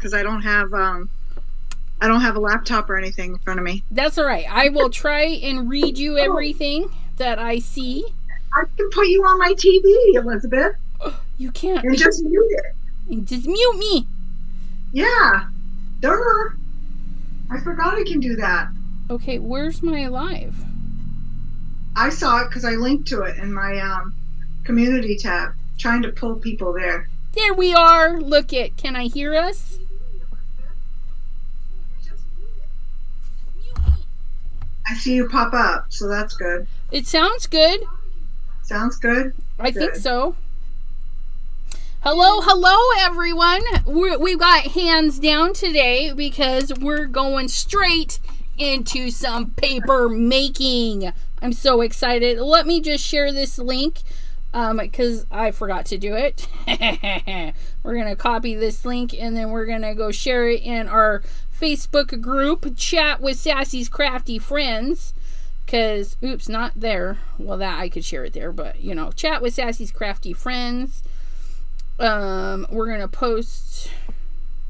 because I don't have a laptop or anything in front of me. That's all right. I will try and read you everything that I see. I can put you on my TV, Elizabeth. You can't. And just mute it. Just mute me. Yeah. Duh. I forgot I can do that. Okay, where's my live? I saw it because I linked to it in my community tab, trying to pull people there. There we are. Look it. Can I hear us? I see you pop up, so that's good. It sounds good. Sounds good? I think so. Hello, everyone. We've got hands down today because we're going straight into some paper making. I'm so excited. Let me just share this link because I forgot to do it. We're going to copy this link and then we're going to go share it in our Facebook group, Chat with Sassy's Crafty Friends. Because, oops, not there. Well, that I could share it there, but, you know, Chat with Sassy's Crafty Friends. We're going to post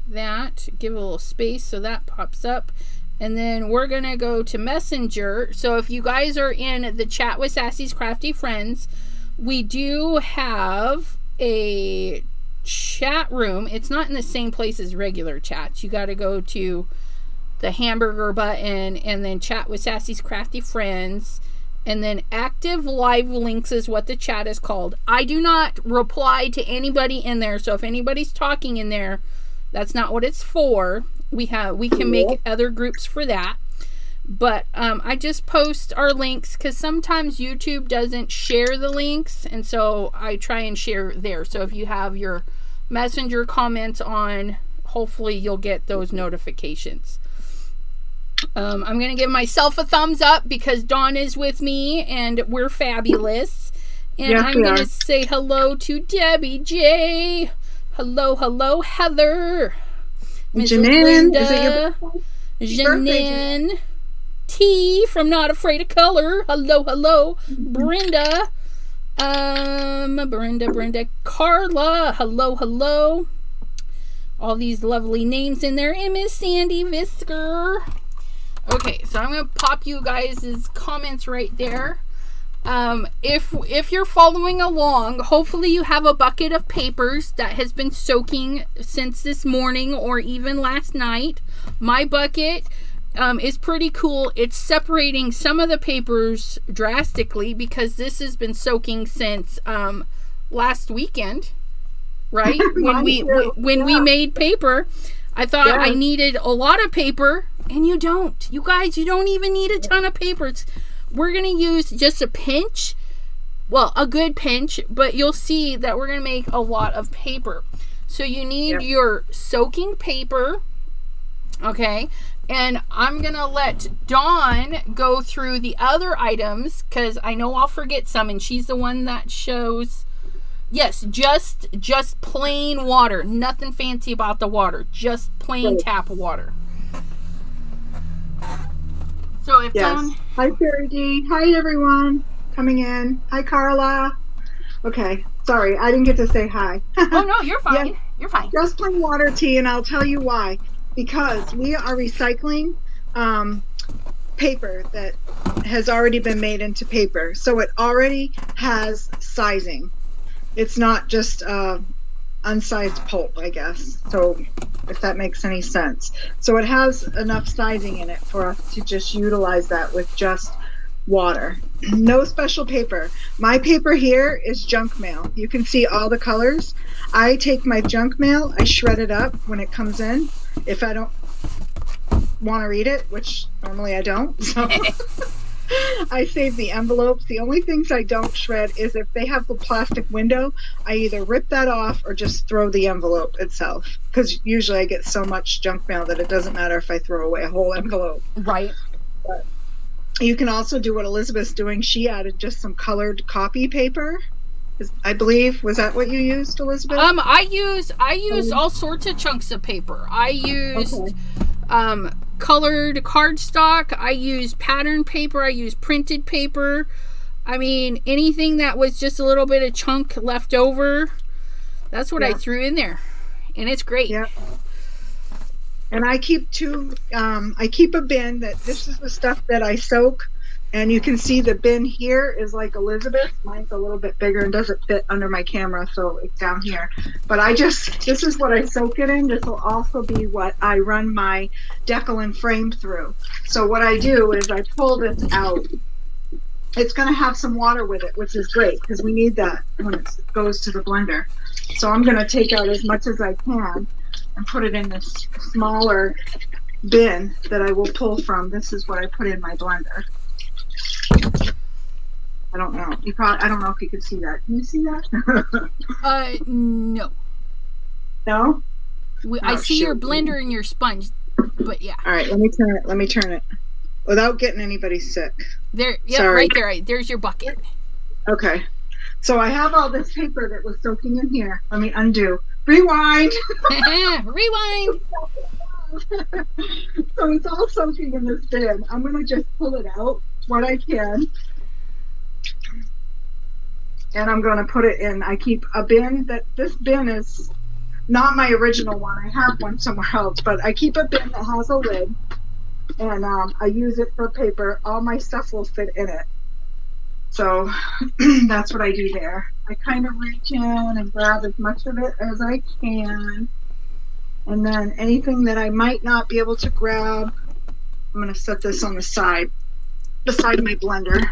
that. Give a little space so that pops up. And then we're going to go to Messenger. So if you guys are in the Chat with Sassy's Crafty Friends, we do have a chat room. It's not in the same place as regular chats. You got to go to the hamburger button and then Chat with Sassy's Crafty Friends, and then active live links is what the chat is called. I do not reply to anybody in there, so if anybody's talking in there, that's not what it's for. We can make other groups for that, but I just post our links because sometimes YouTube doesn't share the links, and so I try and share there. So if you have your Messenger comments on, hopefully you'll get those notifications. I'm going to give myself a thumbs up because Dawne is with me and we're fabulous. And yes, I'm going to say hello to Debbie J. Hello, Heather. Miss Linda. Janine. T from Not Afraid of Color. Hello. Brenda. Brenda. Carla. Hello. All these lovely names in there. And Miss Sandy Visker. Okay, so I'm going to pop you guys' comments right there. If you're following along, hopefully you have a bucket of papers that has been soaking since this morning or even last night. My bucket is pretty cool. It's separating some of the papers drastically because this has been soaking since last weekend, right? when we made paper. I thought I needed a lot of paper, and you don't. You guys, you don't even need a ton of paper. We're going to use just a pinch, well, a good pinch, but you'll see that we're going to make a lot of paper. So you need your soaking paper, okay? And I'm going to let Dawne go through the other items because I know I'll forget some, and she's the one that shows... Yes, just plain water. Nothing fancy about the water. Just plain tap water. So if Dawne... Hi, Sherry D. Hi, everyone coming in. Hi, Carla. Okay, sorry, I didn't get to say hi. Oh, no, you're fine. Yes, you're fine. Just plain water tea, and I'll tell you why. Because we are recycling paper that has already been made into paper. So it already has sizing. It's not just unsized pulp, I guess. So if that makes any sense. So it has enough sizing in it for us to just utilize that with just water. No special paper. My paper here is junk mail. You can see all the colors. I take my junk mail, I shred it up when it comes in. If I don't want to read it, which normally I don't. So I save the envelopes. The only things I don't shred is if they have the plastic window, I either rip that off or just throw the envelope itself. Because usually I get so much junk mail that it doesn't matter if I throw away a whole envelope. Right. But you can also do what Elizabeth's doing. She added just some colored copy paper. I believe, was that what you used, Elizabeth? I used all sorts of chunks of paper. I used colored cardstock. I used pattern paper. I used printed paper. I mean, anything that was just a little bit of chunk left over, that's what I threw in there. And it's great. Yeah. And I keep I keep a bin that this is the stuff that I soak. And you can see the bin here is like Elizabeth. Mine's a little bit bigger and doesn't fit under my camera, so it's down here. But this is what I soak it in. This will also be what I run my decal and frame through. So what I do is I pull this out. It's going to have some water with it, which is great because we need that when it goes to the blender. So I'm going to take out as much as I can and put it in this smaller bin that I will pull from. This is what I put in my blender. I don't know. I don't know if you can see that. Can you see that? No. No? I see your blender and your sponge, but yeah. All right, let me turn it. Let me turn it. Without getting anybody sick. There, yeah, Sorry. right there. Right. There's your bucket. Okay. So I have all this paper that was soaking in here. Let me undo. Rewind. Rewind. So it's all soaking in this bin. I'm going to just pull it out what I can. And I'm going to put it in. I keep a bin this bin is not my original one. I have one somewhere else, but I keep a bin that has a lid. And I use it for paper. All my stuff will fit in it. So that's what I do there. I kind of reach in and grab as much of it as I can. And then anything that I might not be able to grab, I'm going to set this on the side, beside my blender.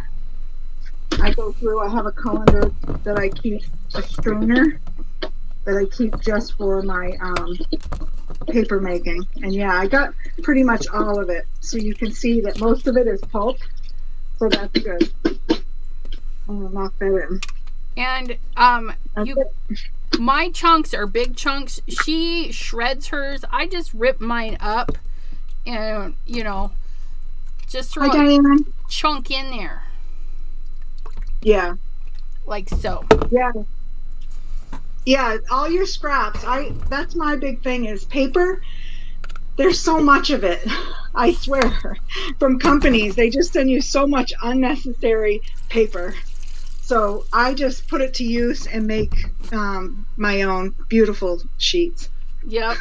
I go through, I have a colander that I keep, a strainer that I keep just for my paper making. And yeah, I got pretty much all of it. So you can see that most of it is pulp. So that's good. I'm going to knock that in. And my chunks are big chunks. She shreds hers. I just rip mine up and, just throw a chunk in there. Yeah. Like so. Yeah. Yeah, all your scraps. That's my big thing is paper. There's so much of it. I swear. From companies, they just send you so much unnecessary paper. So I just put it to use and make my own beautiful sheets. Yep.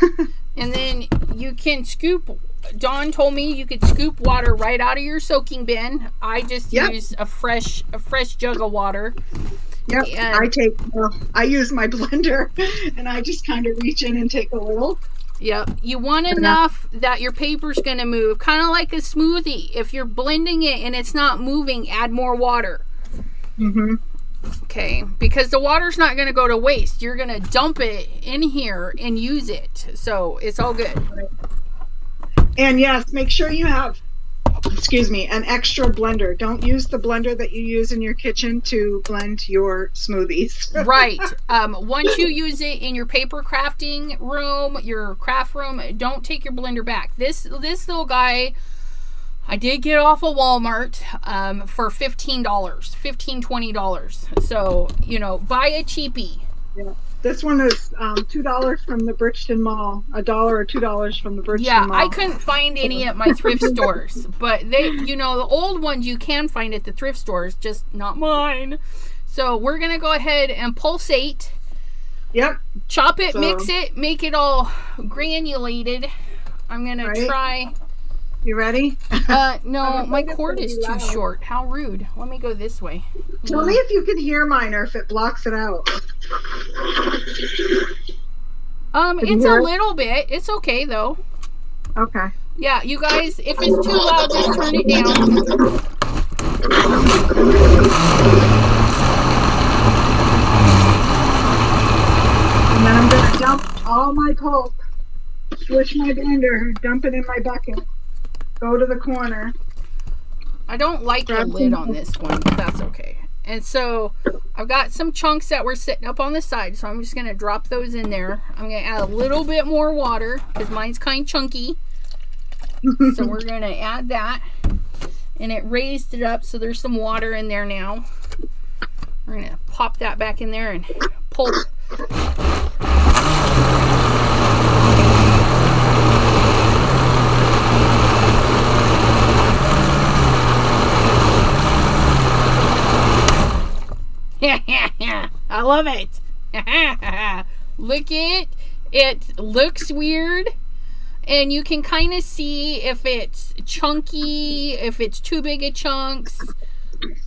And then you can scoop. Dawn told me you could scoop water right out of your soaking bin. I just use a fresh jug of water. Yep. And I use my blender and I just kind of reach in and take a little. Yep. You want enough that your paper's going to move, kind of like a smoothie. If you're blending it and it's not moving, add more water. Mm-hmm. Okay, because the water's not going to go to waste. You're going to dump it in here and use it. So it's all good. And yes, make sure you have, an extra blender. Don't use the blender that you use in your kitchen to blend your smoothies. Right. Once you use it in your paper crafting room, your craft room, don't take your blender back. This little guy, I did get off of Walmart for $15, $20. So, buy a cheapie. Yeah. This one is $2 from the Bridgeton Mall. $1 or $2 from the Bridgeton Mall. Yeah, I couldn't find any at my thrift stores. But they, the old ones you can find at the thrift stores, just not mine. So we're going to go ahead and pulsate. Yep. Chop it, mix it, make it all granulated. I'm going to try... You ready? No, my cord is too short. How rude. Let me go this way. Tell me if you can hear mine or if it blocks it out. It's a little bit. It's okay, though. Okay. Yeah, you guys, if it's too loud, just turn it down. And then I'm going to dump all my pulp. Switch my blender. Dump it in my bucket. Go to the corner. I don't like the lid on this one, but that's okay. And so I've got some chunks that were sitting up on the side, so I'm just going to drop those in there. I'm going to add a little bit more water because mine's kind of chunky. So we're going to add that. And it raised it up, so there's some water in there now. We're going to pop that back in there and pull. I love it. Look it. It looks weird. And you can kind of see if it's chunky, if it's too big of chunks,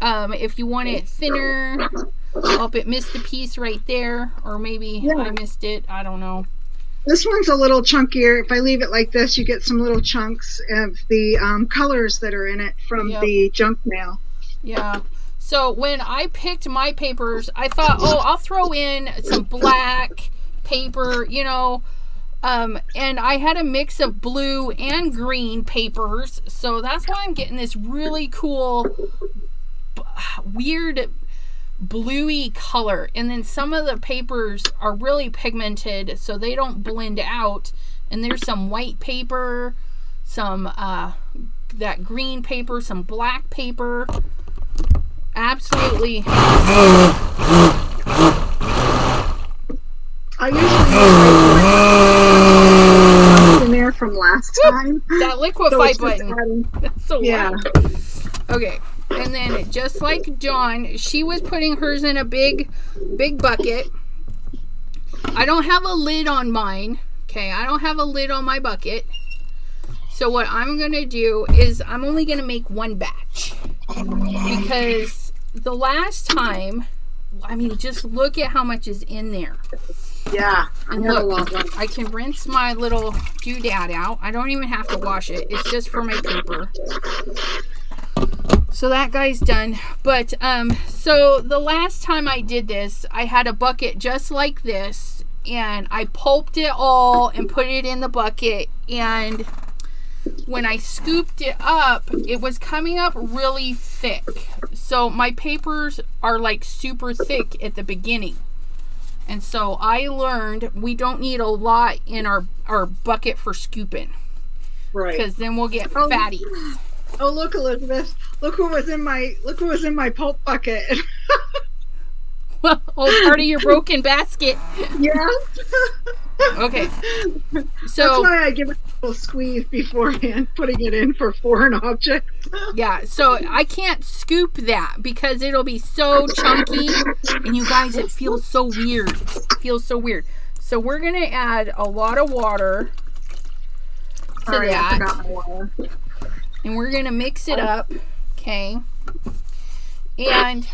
if you want it thinner. Oh, it missed a piece right there, or maybe I missed it. I don't know. This one's a little chunkier. If I leave it like this, you get some little chunks of the colors that are in it from the junk mail. Yeah. So when I picked my papers, I thought, oh, I'll throw in some black paper, you know, and I had a mix of blue and green papers. So that's why I'm getting this really cool, weird bluey color. And then some of the papers are really pigmented, so they don't blend out. And there's some white paper, some that green paper, some black paper. Absolutely. I usually use in there from last time. That liquefy button. That's so loud. Okay. And then just like Dawne, she was putting hers in a big bucket. I don't have a lid on mine. Okay, I don't have a lid on my bucket. So what I'm going to do is I'm only going to make one batch. Because the last time, I mean, just look at how much is in there. Yeah. And look, I can rinse my little doodad out. I don't even have to wash it. It's just for my paper. So that guy's done. But so the last time I did this, I had a bucket just like this, and I pulped it all and put it in the bucket, and when I scooped it up, it was coming up really thick. So my papers are like super thick at the beginning. And so I learned we don't need a lot in our bucket for scooping. Right. Because then we'll get fatty. Oh, look, Elizabeth. Look who was in my pulp bucket. Well, part of your broken basket. Yeah. Okay. So that's why I give it a little squeeze beforehand, putting it in for foreign objects. Yeah, so I can't scoop that because it'll be so chunky, and you guys, it feels so weird. It feels so weird. So we're gonna add a lot of water to that. I forgot my water. And we're gonna mix it up, okay? And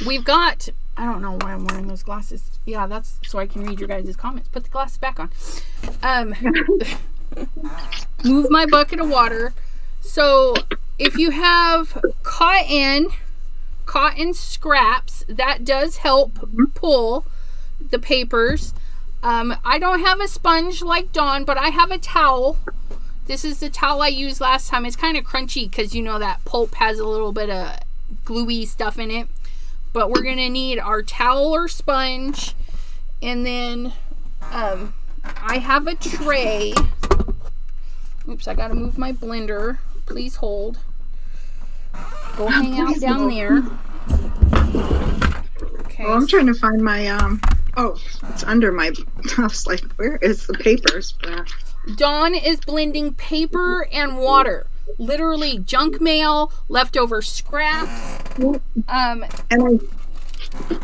we've got, I don't know why I'm wearing those glasses. Yeah, that's so I can read your guys' comments. Put the glasses back on. Move my bucket of water. So if you have cotton scraps, that does help pull the papers. I don't have a sponge like Dawne, but I have a towel. This is the towel I used last time. It's kind of crunchy because you know that pulp has a little bit of gluey stuff in it. But we're going to need our towel or sponge. And then I have a tray. Oops, I got to move my blender. Please hold. Go hang out down there. Okay. Well, I'm trying to find my, oh, it's under my, I was like, where is the papers? Dawne is blending paper and water. Literally junk mail, leftover scraps. And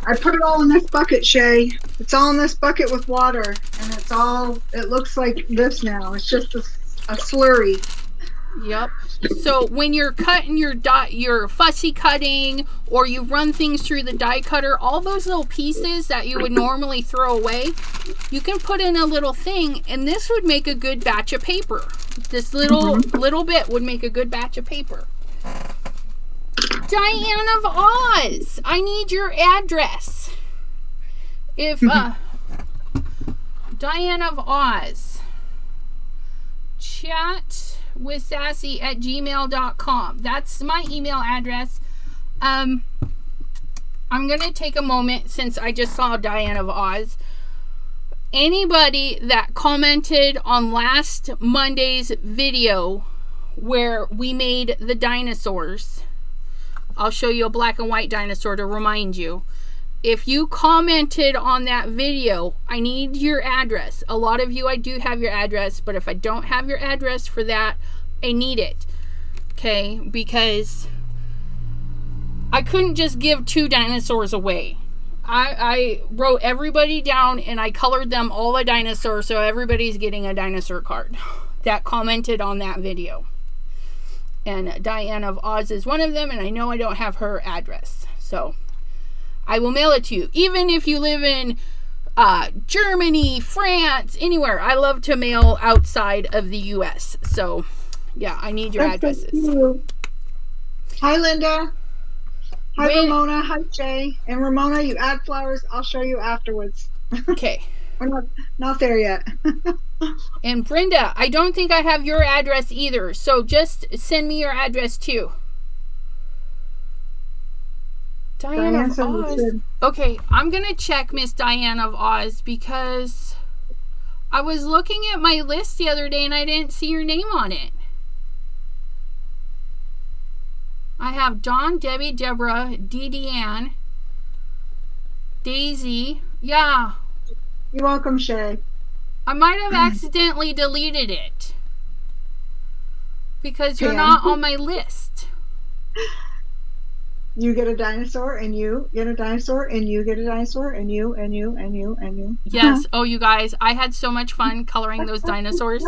I put it all in this bucket, Shay. It's all in this bucket with water, and it looks like this now. It's just a slurry. Yep. So when you're cutting your fussy cutting, or you run things through the die cutter, all those little pieces that you would normally throw away, you can put in a little thing, and this would make a good batch of paper. This little bit would make a good batch of paper. Diane of Oz, I need your address. If Diane of Oz, chat with sassy at gmail.com. That's my email address. I'm gonna take a moment, since I just saw Diane of Oz. Anybody that commented on last Monday's video where we made the dinosaurs, I'll show you a black and white dinosaur to remind you. If you commented on that video, I need your address. A lot of you, I do have your address, but if I don't have your address for that, I need it. Okay, because I couldn't just give 2 dinosaurs away. I wrote everybody down and I colored them all a dinosaur, so everybody's getting a dinosaur card that commented on that video. And Diane of Oz is one of them, and I know I don't have her address. So I will mail it to you. Even if you live in Germany, France, anywhere. I love to mail outside of the U.S. So, yeah, I need your addresses. Hi, Linda. Hi, Ramona. Hi, Jay. And Ramona, you add flowers. I'll show you afterwards. Okay. We're not there yet. And Brenda, I don't think I have your address either. So just send me your address too. Diane of Oz. Okay, I'm going to check Miss Diane of Oz because I was looking at my list the other day and I didn't see your name on it. I have Dawn, Debbie, Deborah, Dee Dee Ann, Daisy. Yeah. You're welcome, Shay. I might have accidentally deleted it because you're not on my list. You get a dinosaur, and you get a dinosaur, and you get a dinosaur, and you, and you, and you, and you. Yes. Oh, you guys, I had so much fun coloring those dinosaurs.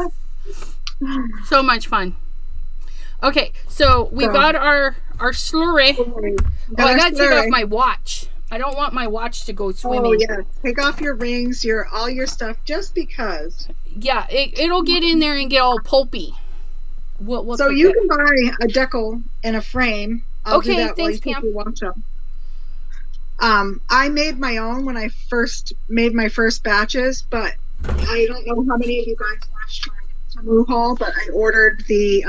So much fun. Okay, so we got our slurry. Oh, I got to take off my watch. I don't want my watch to go swimming. Oh, yeah. Take off your rings, all your stuff, just because. Yeah, it'll get in there and get all pulpy. So you can buy a decal and a frame. I'll do that thanks, while Pam. you watch them. I made my own when I first made my first batches, but I don't know how many of you guys watched my Tamu haul, but I ordered the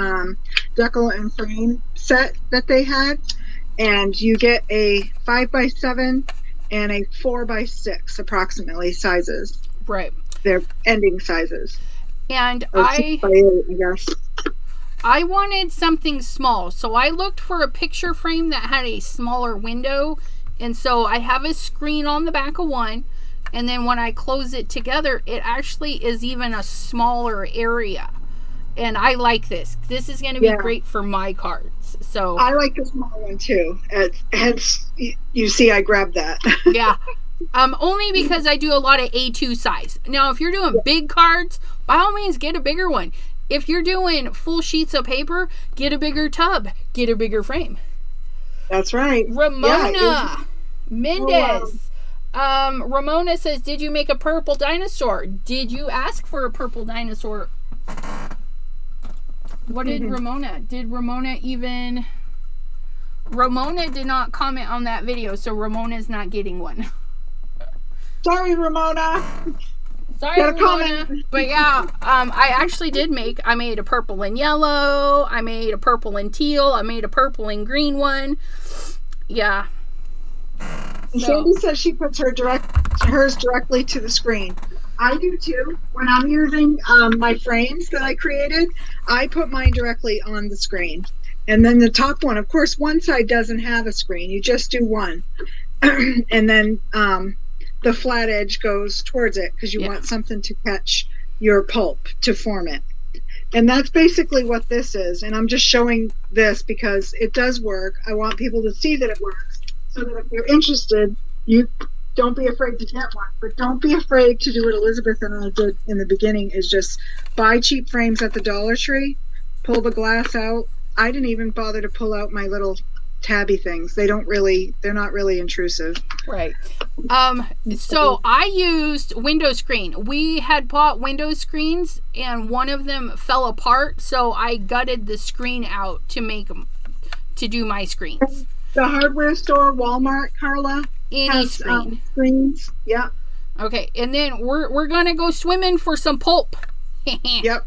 decal and frame set that they had. And you get a 5x7 and a 4x6 approximately sizes. Right. They're ending sizes. And or 6x8, I guess. I wanted something small, so I looked for a picture frame that had a smaller window. And so I have a screen on the back of one, and then when I close it together, it actually is even a smaller area. And I like this. This is going to be great for my cards. So I like the small one too. Hence, you see, I grabbed that. Yeah. Only because I do a lot of A2 size. Now, if you're doing big cards, by all means, get a bigger one. If you're doing full sheets of paper, get a bigger tub. Get a bigger frame. That's right. Ramona Mendez. Ramona says, did you make a purple dinosaur? Did you ask for a purple dinosaur? What did Ramona? Did Ramona even... Ramona did not comment on that video, so Ramona's not getting one. Sorry, Ramona. Sorry, Ramona. But yeah, I actually did I made a purple and yellow. I made a purple and teal. I made a purple and green one. Yeah. Sandy says she puts hers directly to the screen. I do too. When I'm using my frames that I created, I put mine directly on the screen. And then the top one, of course, one side doesn't have a screen. You just do one. And then the flat edge goes towards it because you want something to catch your pulp to form it. And that's basically what this is. And I'm just showing this because it does work. I want people to see that it works so that if you're interested, you don't be afraid to get one. But don't be afraid to do what Elizabeth and I did in the beginning, is just buy cheap frames at the Dollar Tree, pull the glass out. I didn't even bother to pull out my little tabby things. They're not really intrusive. Right. So I used window screen. We had bought window screens and one of them fell apart, so I gutted the screen out to do my screens. The hardware store, Walmart, Carla, has screens. Yeah. Okay, and then we're gonna go swimming for some pulp. Yep.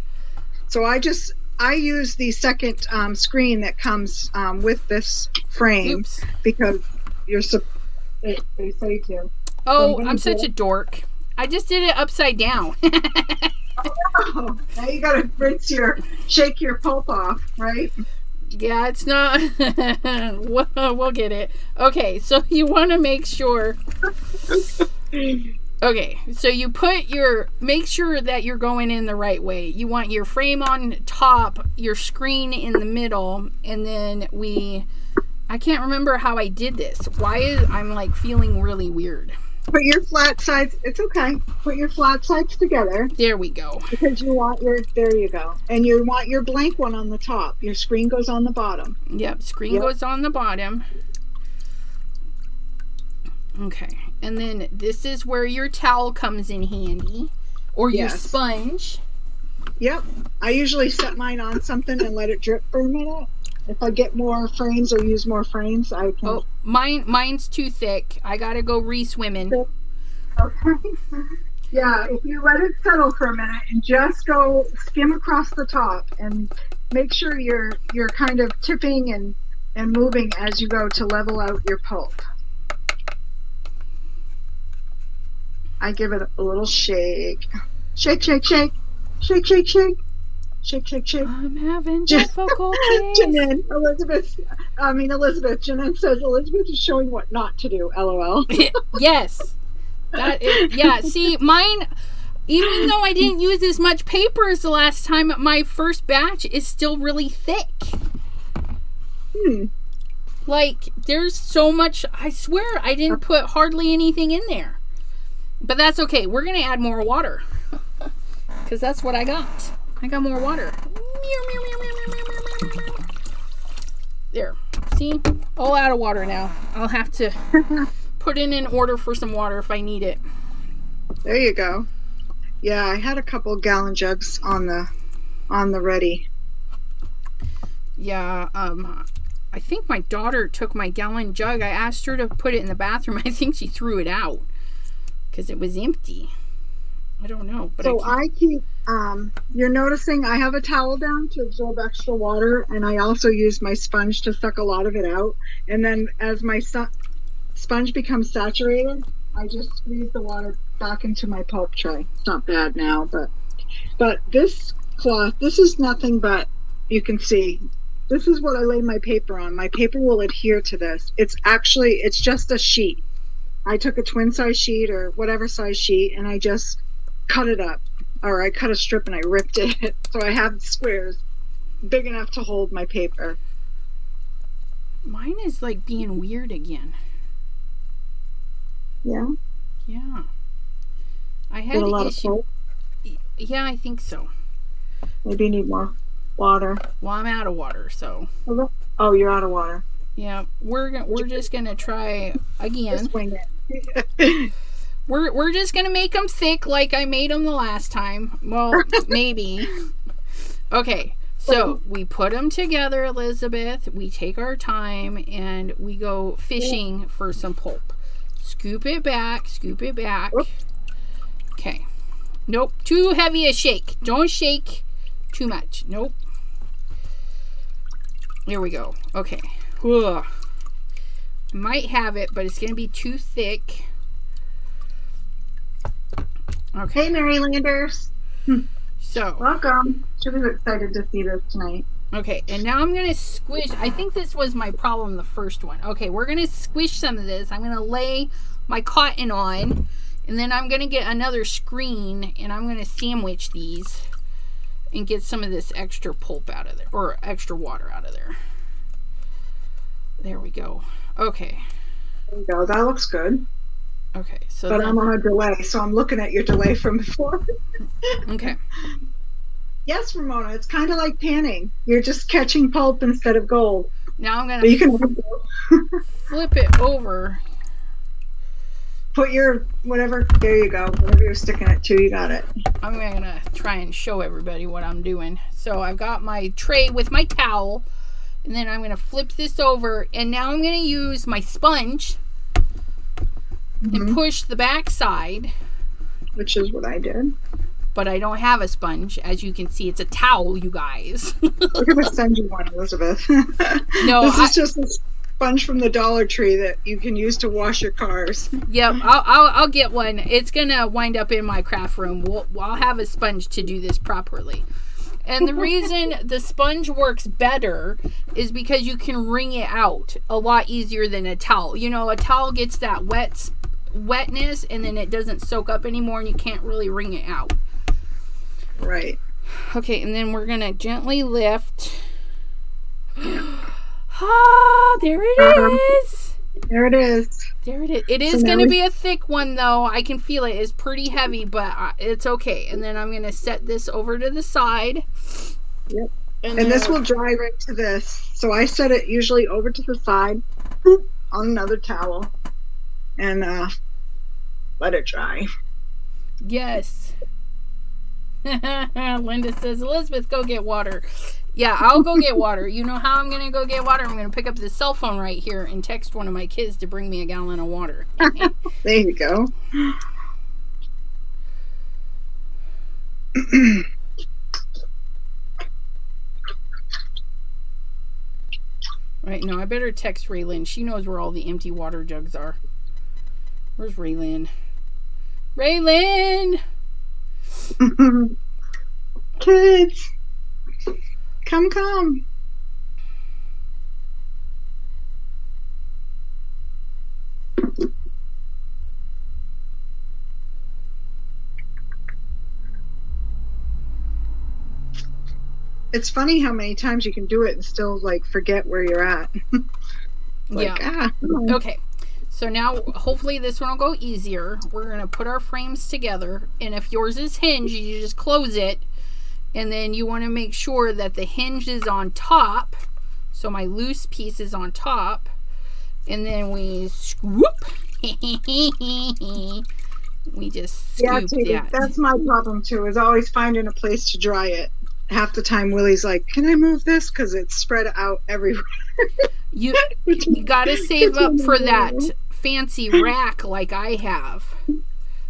So I use the second screen that comes with this frame because they say to. Oh, I'm such a dork. I just did it upside down. Oh, now you gotta shake your pulp off, right? Yeah, it's not. We'll get it. Okay, so you want to make sure. Okay, so you make sure that you're going in the right way. You want your frame on top, your screen in the middle, and then I can't remember how I did this. Why is I'm like feeling really weird. Put your flat sides, it's okay. Put your flat sides together. There we go. Because you want there you go. And you want your blank one on the top. Your screen goes on the bottom. Yep, screen goes on the bottom. Okay, and then this is where your towel comes in handy. Or your sponge. Yep. I usually set mine on something and let it drip for a minute. If I get more frames or use more frames, I can. Oh, mine's too thick. I gotta go re-swimming. Okay. Yeah, if you let it settle for a minute and just go skim across the top and make sure you're kind of tipping and moving as you go to level out your pulp. I give it a little shake. Shake, shake, shake. Shake, shake, shake. Shake, shake, shake. I'm having difficulty. Janine says Elizabeth is showing what not to do. LOL. Yes. Yeah, see, mine, even though I didn't use as much paper as the last time, my first batch is still really thick. Like, there's so much, I swear I didn't put hardly anything in there. But that's okay. We're going to add more water. Because that's what I got. I got more water. There. See? All out of water now. I'll have to put in an order for some water if I need it. There you go. Yeah, I had a couple gallon jugs on the ready. Yeah, I think my daughter took my gallon jug. I asked her to put it in the bathroom. I think she threw it out because it was empty. I don't know. But so I keep, you're noticing I have a towel down to absorb extra water, and I also use my sponge to suck a lot of it out. And then as my sponge becomes saturated, I just squeeze the water back into my pulp tray. It's not bad now, but this cloth, this is nothing but, you can see, this is what I lay my paper on. My paper will adhere to this. It's just a sheet. I took a twin size sheet or whatever size sheet, and I just cut it up, or I cut a strip and I ripped it. So I have squares big enough to hold my paper. Mine is like being weird again. Yeah? Yeah. I had a lot issue. of pulp? Yeah, I think so. Maybe you need more water. Well, I'm out of water, so. Oh, you're out of water. Yeah, we're just gonna try again. Just wing it. We're just gonna make them thick like I made them the last time. Well, maybe. Okay, so we put them together, Elizabeth. We take our time and we go fishing for some pulp. Scoop it back. Scoop it back. Okay. Nope. Too heavy a shake. Don't shake too much. Nope. There we go. Okay. Ugh. Might have it, but it's going to be too thick. Okay. Hey, Marylanders. So. Welcome. She was excited to see this tonight. Okay, and now I'm going to squish. I think this was my problem, the first one. Okay, we're going to squish some of this. I'm going to lay my cotton on, and then I'm going to get another screen, and I'm going to sandwich these and get some of this extra pulp out of there, or extra water out of there. There we go. Okay. There you go. That looks good. Okay, so but I'm on a delay, so I'm looking at your delay from before. Okay. Yes, Ramona, it's kind of like panning. You're just catching pulp instead of gold. Now I'm going to flip it over. Put your whatever, there you go. Whatever you're sticking it to, you got it. I'm going to try and show everybody what I'm doing. So I've got my tray with my towel, and then I'm going to flip this over, and now I'm going to use my sponge and push the back side. Which is what I did. But I don't have a sponge. As you can see, it's a towel, you guys. We're going to send you one, Elizabeth. No, this is just a sponge from the Dollar Tree that you can use to wash your cars. Yep, I'll get one. It's going to wind up in my craft room. I'll have a sponge to do this properly. And the reason the sponge works better is because you can wring it out a lot easier than a towel. You know, a towel gets that wetness and then it doesn't soak up anymore and you can't really wring it out. Right. Okay, and then we're going to gently lift. Ah, there it is. There it is. There it is. It is going to be a thick one, though. I can feel it. It's pretty heavy, but it's okay. And then I'm going to set this over to the side. Yep. And this will dry right to this. So I set it usually over to the side on another towel and let it dry. Yes. Linda says, Elizabeth, go get water. Yeah, I'll go get water. You know how I'm going to go get water? I'm going to pick up this cell phone right here and text one of my kids to bring me a gallon of water. There you go. Right, no, I better text Raylan. She knows where all the empty water jugs are. Where's Raylan? Raylan! Kids, come. It's funny how many times you can do it and still like forget where you're at. Okay. So now, hopefully this one will go easier. We're going to put our frames together. And if yours is hinged, you just close it. And then you want to make sure that the hinge is on top. So my loose piece is on top. And then we swoop. We just scoop that. That's my problem too, is always finding a place to dry it. Half the time Willie's like, can I move this? Because it's spread out everywhere. You got to save up for that fancy rack like I have.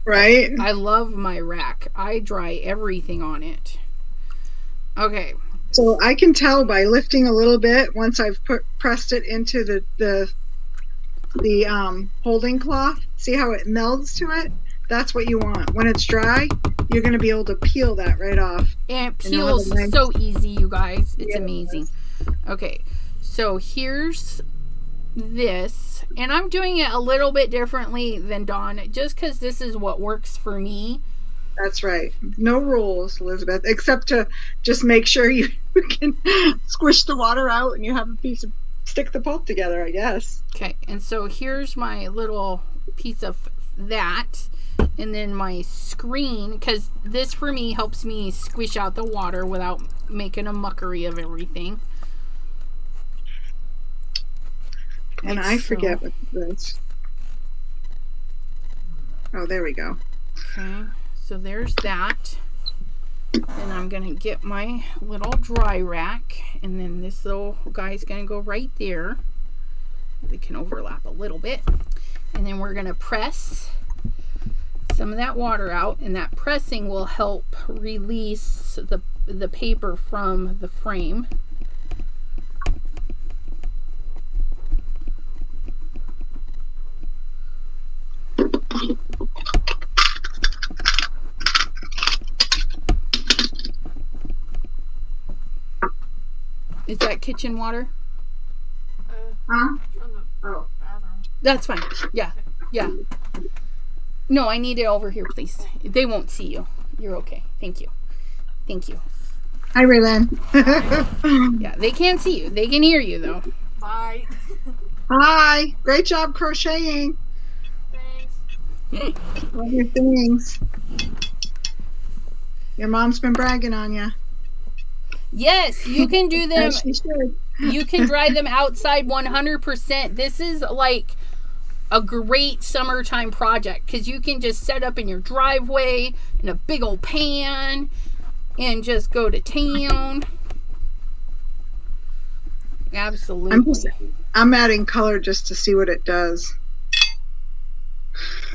Right? I love my rack. I dry everything on it. Okay. So I can tell by lifting a little bit once I've pressed it into the holding cloth. See how it melds to it? That's what you want. When it's dry, you're going to be able to peel that right off. And it peels so easy, you guys. It's amazing. Okay. So here's this. And I'm doing it a little bit differently than Dawne, just because this is what works for me. That's right. No rules, Elizabeth, except to just make sure you can squish the water out and you have a piece of, stick the pulp together, I guess. Okay. And so here's my little piece of that. And then my screen, because this for me helps me squish out the water without making a muckery of everything. And I forget what this. Oh, there we go. Okay, so there's that. And I'm going to get my little dry rack. And then this little guy's going to go right there. We can overlap a little bit. And then we're going to press some of that water out, and that pressing will help release the paper from the frame. Is that kitchen water? Huh? Oh. That's fine. Yeah. No, I need it over here, please. They won't see you. You're okay. Thank you. Hi, Raylan. Yeah, they can't see you. They can hear you, though. Bye. Hi. Great job crocheting. Thanks. Love your things. Your mom's been bragging on you. Yes, you can do them. As she should. You can dry them outside 100%. This is like a great summertime project because you can just set up in your driveway in a big old pan and just go to town. Absolutely. I'm adding color just to see what it does.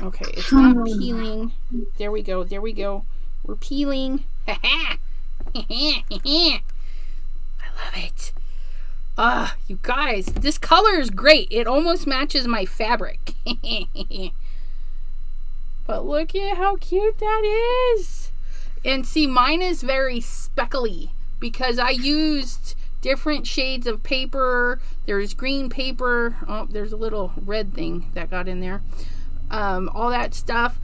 Okay, it's not peeling. There we go. We're peeling. I love it. You guys, this color is great. It almost matches my fabric. But look at how cute that is. And see, mine is very speckly because I used different shades of paper. There's green paper. Oh, there's a little red thing that got in there. All that stuff.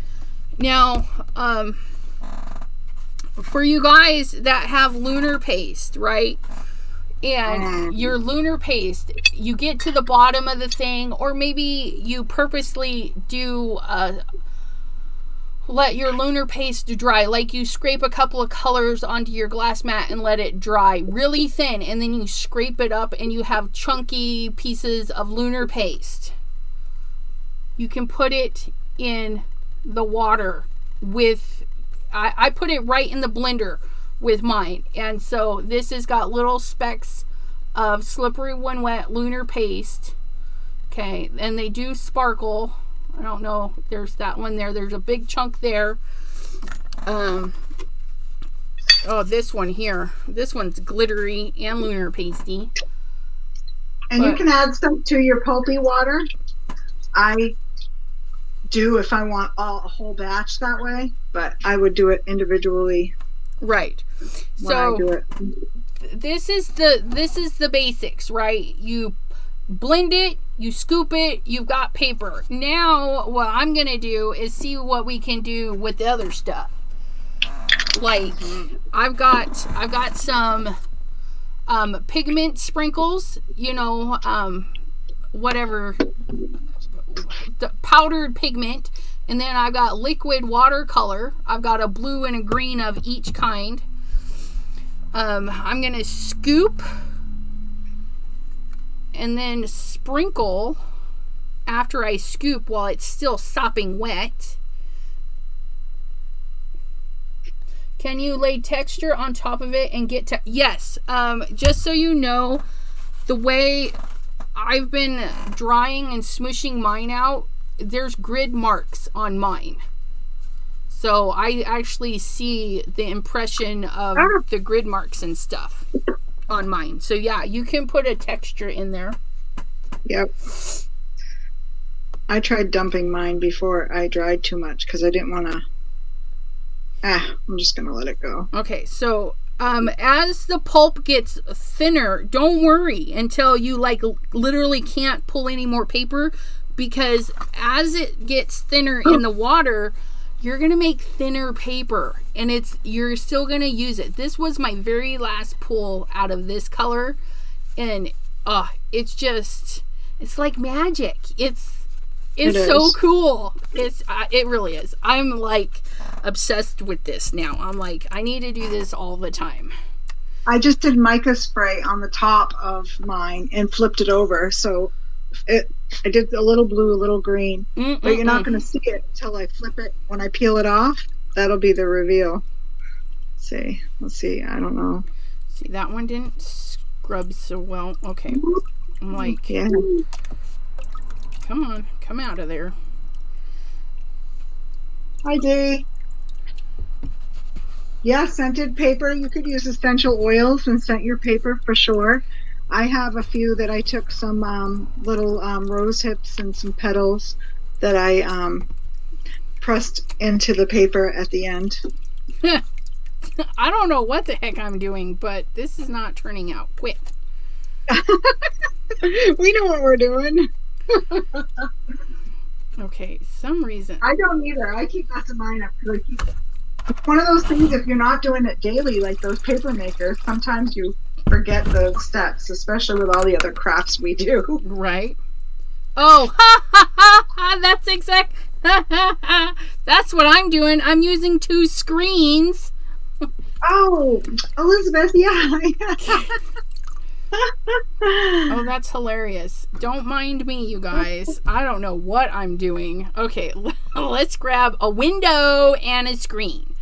Now, for you guys that have lunar paste, right? And your lunar paste, you get to the bottom of the thing, or maybe you purposely do let your lunar paste dry, like you scrape a couple of colors onto your glass mat and let it dry really thin, and then you scrape it up and you have chunky pieces of lunar paste. You can put it in the water with, I put it right in the blender with mine, and so this has got little specks of slippery when wet lunar paste. Okay, and they do sparkle. I don't know, there's that one there, there's a big chunk there. Oh, this one here, this one's glittery and lunar pasty. And you can add some to your pulpy water. I do if I want a whole batch that way, but I would do it individually. Right. So I do it. This is the basics, right? You blend it, you scoop it, you've got paper. Now what I'm gonna do is see what we can do with the other stuff. Like I've got some pigment sprinkles, you know, whatever, the powdered pigment, and then I've got liquid watercolor. I've got a blue and a green of each kind. I'm gonna scoop and then sprinkle after I scoop while it's still sopping wet. Can you lay texture on top of it and get to, yes, just so you know, the way I've been drying and smooshing mine out, there's grid marks on mine. So I actually see the impression of the grid marks and stuff on mine. So yeah, you can put a texture in there. Yep. I tried dumping mine before I dried too much because I didn't want to. I'm just going to let it go. Okay, so as the pulp gets thinner, don't worry until you like literally can't pull any more paper, because as it gets thinner in the water, you're going to make thinner paper, and you're still going to use it. This was my very last pull out of this color, and it's like magic. It's so cool. It really is. I'm like obsessed with this now. I'm like, I need to do this all the time. I just did mica spray on the top of mine and flipped it over. So I did a little blue, a little green, but you're not going to see it until I flip it. When I peel it off, that'll be the reveal. Let's see. I don't know. See, that one didn't scrub so well. Okay. I'm like, yeah. Come on, come out of there. Hi, Dee. Yeah, scented paper. You could use essential oils and scent your paper for sure. I have a few that I took some little rose hips and some petals that I pressed into the paper at the end. I don't know what the heck I'm doing, but this is not turning out. Quit. We know what we're doing. Okay, some reason. I don't either. I keep messing mine up because it's one of those things, if you're not doing it daily like those paper makers, sometimes you forget the steps, especially with all the other crafts we do. Right. Oh, that's exact. That's what I'm doing. I'm using 2 screens. Oh, Elizabeth, yeah. Oh, that's hilarious. Don't mind me, you guys. I don't know what I'm doing. Okay, let's grab a window and a screen.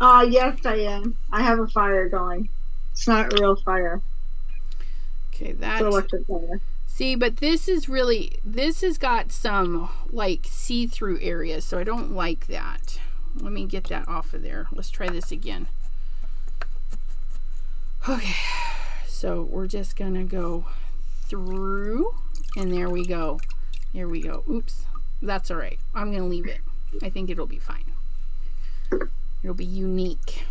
Yes, Diane. I have a fire going. It's not real fire. Okay, that's... It's electric fire. See, but this has got some, like, see-through areas, so I don't like that. Let me get that off of there. Let's try this again. Okay, so we're just gonna go through, and there we go. There we go. Oops, that's all right. I'm gonna leave it. I think it'll be fine. It'll be unique.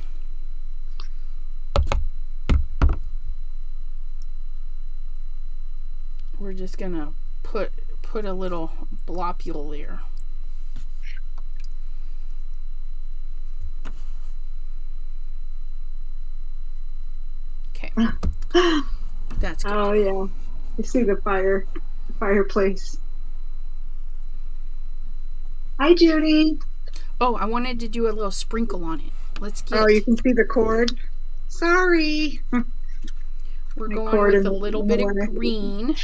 We're just gonna put a little blopule there. Okay. That's good. Oh yeah. You see the fireplace. Hi, Judy. Oh, I wanted to do a little sprinkle on it. Let's get. Oh, you can see the cord. Sorry. We're My going cord with is a little in bit the of way. green.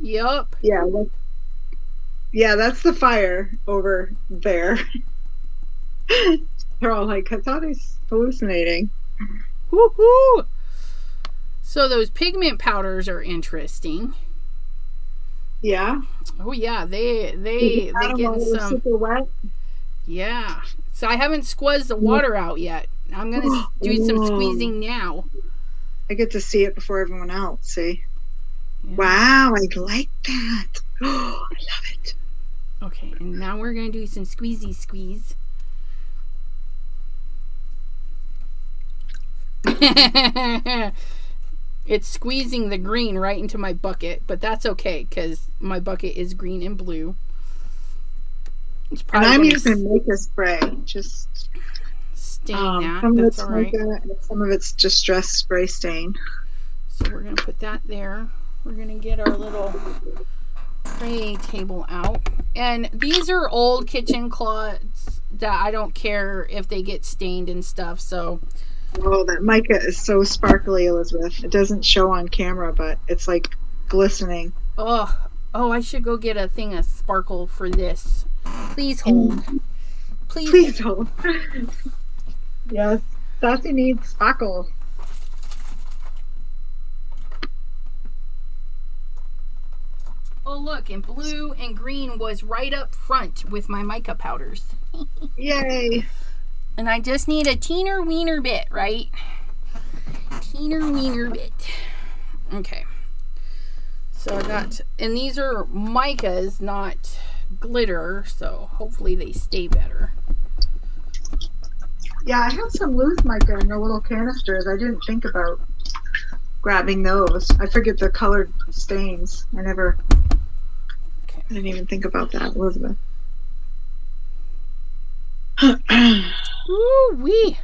Yup. Yeah, that's the fire over there. They're all like, I thought he's hallucinating. Woohoo! So those pigment powders are interesting. Yeah. Oh yeah, they Did you add them get while it was some. super wet? Yeah. So I haven't squeezed the water out yet. I'm gonna do some squeezing now. I get to see it before everyone else. See? Yeah. Wow, I like that. Oh, I love it. Okay, and now we're gonna do some squeezy squeeze. It's squeezing the green right into my bucket, but that's okay because my bucket is green and blue. It's And probably I'm gonna using mica spray. Just stain that. some of That's it's all right. mica and some of it's distress spray stain. So we're gonna put that there. We're gonna get our little tray table out. And these are old kitchen cloths that I don't care if they get stained and stuff. So Oh, that mica is so sparkly, Elizabeth. It doesn't show on camera, but it's like glistening. oh, I should go get a thing of sparkle for this. Please hold. Please hold. Yes, Sassy needs sparkle. Oh look, and blue and green was right up front with my mica powders. Yay. And I just need a teeny weener bit, right? Teeny weener bit. Okay. So I got, and these are micas, not glitter, so hopefully they stay better. Yeah, I have some loose mica in the little canisters. I didn't think about grabbing those. I forget the colored stains. I didn't even think about that, Elizabeth. Ooh-wee.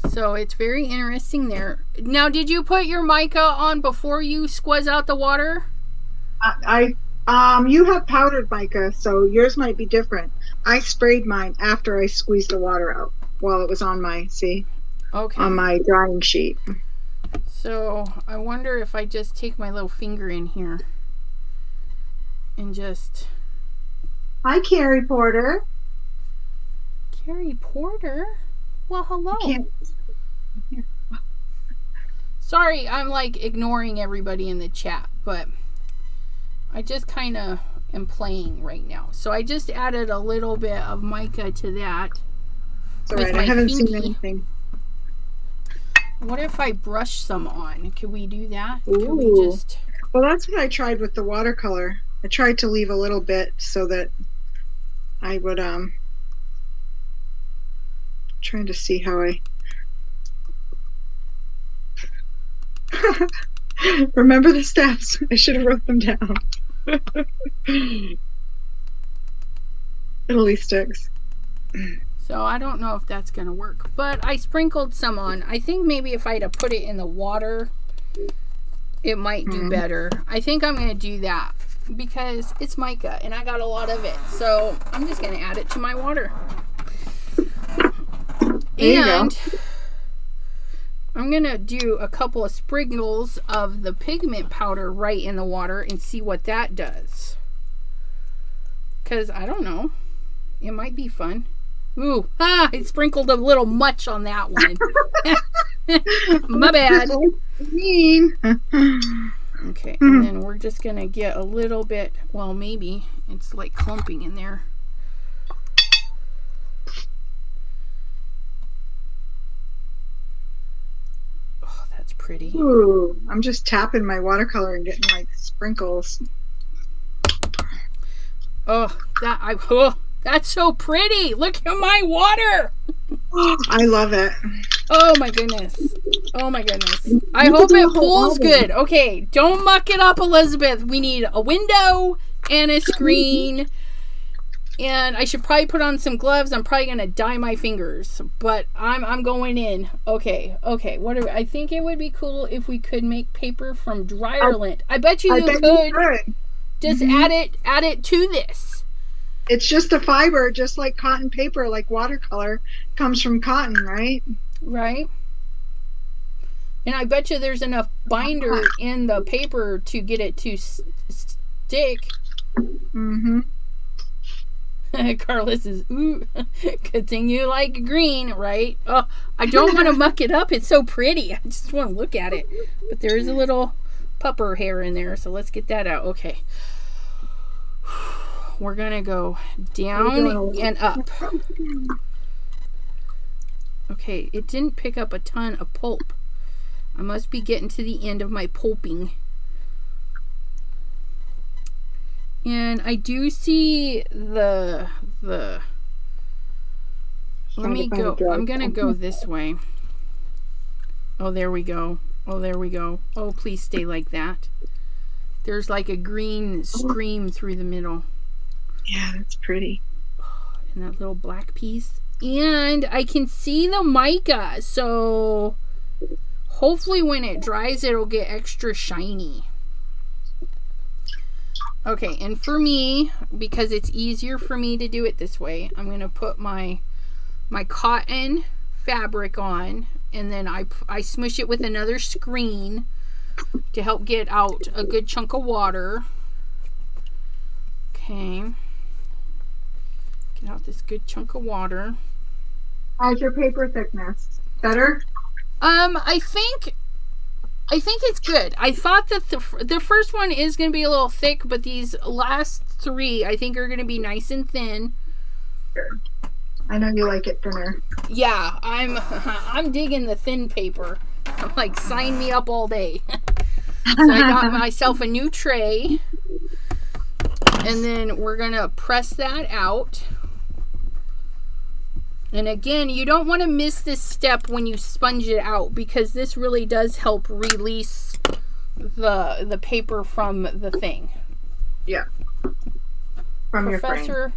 So it's very interesting there. Now, did you put your mica on before you squeeze out the water? You have powdered mica, so yours might be different. I sprayed mine after I squeezed the water out while it was on my, on my drying sheet. So I wonder if I just take my little finger in here and just... Hi, Carrie Porter. Carrie Porter? Well, hello. Can't... Sorry, I'm like ignoring everybody in the chat, but I just kind of am playing right now. So I just added a little bit of mica to that. It's all right. I haven't seen anything. What if I brush some on? Can we do that? Ooh. Can we just... Well, that's what I tried with the watercolor. I tried to leave a little bit so that I would trying to see how I remember the steps. I should have wrote them down. Italy sticks. So I don't know if that's gonna work, but I sprinkled some on. I think maybe if I had to put it in the water, it might do better. I think I'm gonna do that because it's mica and I got a lot of it. So I'm just gonna add it to my water. And I'm gonna do a couple of sprinkles of the pigment powder right in the water and see what that does. Cause I don't know, it might be fun. Ooh, I sprinkled a little much on that one. My bad. Mean. Okay, and then we're just gonna get a little bit, well, maybe it's like clumping in there. Oh, that's pretty. Ooh, I'm just tapping my watercolor and getting like sprinkles. Oh, that's so pretty. Look at my water. I love it. Oh my goodness. Oh my goodness. I hope it pulls good. Okay, don't muck it up, Elizabeth. We need a window and a screen And I should probably put on some gloves. I'm probably gonna dye my fingers, but I'm going in. Okay. I think it would be cool if we could make paper from dryer lint. I bet you could. Just add it to this. It's just a fiber, just like cotton paper, like watercolor comes from cotton, right? Right. And I bet you there's enough binder in the paper to get it to stick. Carlos is, ooh, good thing you like green, right? Oh, I don't want to muck it up. It's so pretty. I just want to look at it. But there is a little pupper hair in there, so let's get that out. Okay. We're going to go down and up. Okay, it didn't pick up a ton of pulp. I must be getting to the end of my pulping. And I do see the let me go. I'm gonna go this way. Oh, there we go. Oh, please stay like that. There's like a green stream through the middle. Yeah, that's pretty. And that little black piece. And I can see the mica, so hopefully when it dries it'll get extra shiny. Okay, and for me, because it's easier for me to do it this way, I'm going to put my cotton fabric on, and then I smush it with another screen to help get out a good chunk of water. Okay. Get out this good chunk of water. How's your paper thickness? Better? I think it's good. I thought that the first one is going to be a little thick, but these last three I think are going to be nice and thin. Sure. I know you like it thinner. Yeah, I'm digging the thin paper. I'm like, sign me up all day. So I got myself a new tray, and then we're going to press that out. And again, you don't want to miss this step when you sponge it out, because this really does help release the paper from the thing. Yeah. From your frame. Professor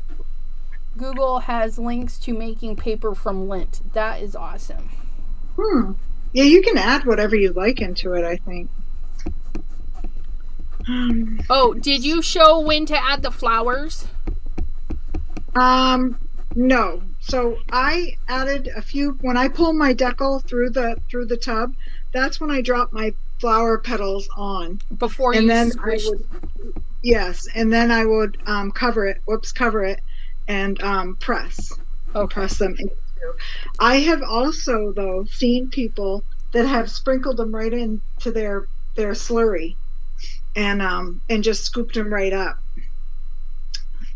Google has links to making paper from lint. That is awesome. Yeah, you can add whatever you like into it, I think. Oh, did you show when to add the flowers? No. So I added a few when I pull my decal through the tub. That's when I drop my flower petals on. Before and you then squish. Yes, and then I would cover it and press. Okay. Press them into. I have also though seen people that have sprinkled them right into their slurry and just scooped them right up.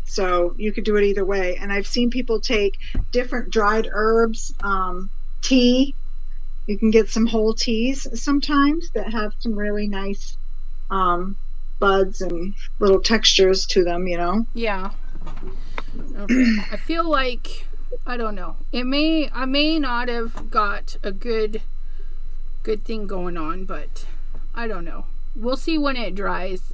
So you could do it either way. And I've seen people take different dried herbs, tea. You can get some whole teas sometimes that have some really nice buds and little textures to them, you know? Yeah. Okay. I feel like, I don't know. I may not have got a good thing going on, but I don't know. We'll see when it dries.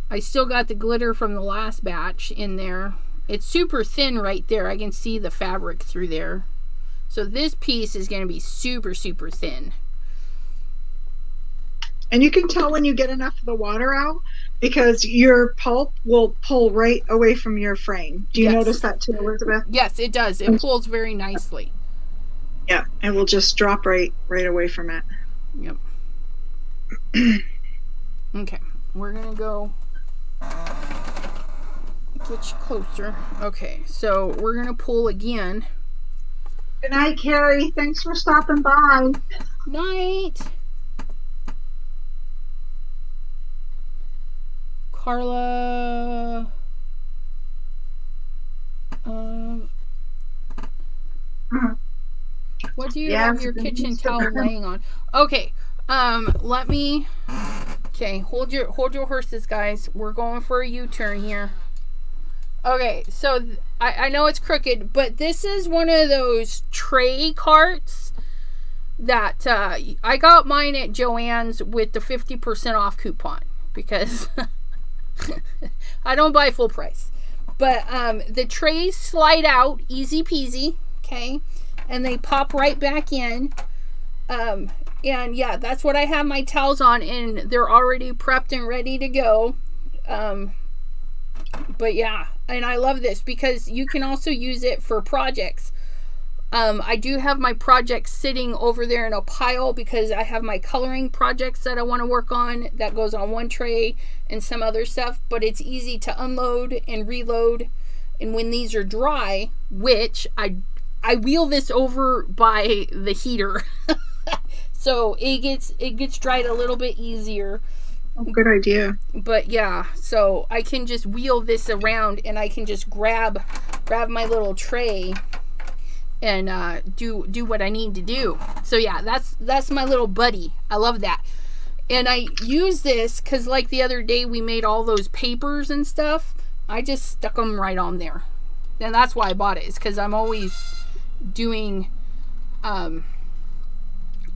I still got the glitter from the last batch in there. It's super thin right there. I can see the fabric through there. So this piece is going to be super, super thin. And you can tell when you get enough of the water out because your pulp will pull right away from your frame. Do you notice that too, Elizabeth? Yes, it does. It pulls very nicely. Yeah, it will just drop right away from it. Yep. Okay, we're going to go get you closer. Okay, so we're going to pull again. Good night, Carrie. Thanks for stopping by. Night. Carla. What do you have your kitchen towel laying on? Okay. Let me. Okay, hold your horses, guys. We're going for a U-turn here. Okay, so I know it's crooked, but this is one of those tray carts that I got mine at Joann's with the 50% off coupon because I don't buy full price. But the trays slide out easy peasy, okay, and they pop right back in. And yeah, that's what I have my towels on, and they're already prepped and ready to go. But yeah, and I love this because you can also use it for projects. I do have my projects sitting over there in a pile because I have my coloring projects that I want to work on that goes on one tray and some other stuff, but it's easy to unload and reload. And when these are dry, which I wheel this over by the heater so it gets dried a little bit easier. Oh, good idea. But yeah, so I can just wheel this around and I can just grab my little tray and do what I need to do. So yeah, that's my little buddy. I love that. And I use this because like the other day we made all those papers and stuff. I just stuck them right on there. And that's why I bought it, is because I'm always doing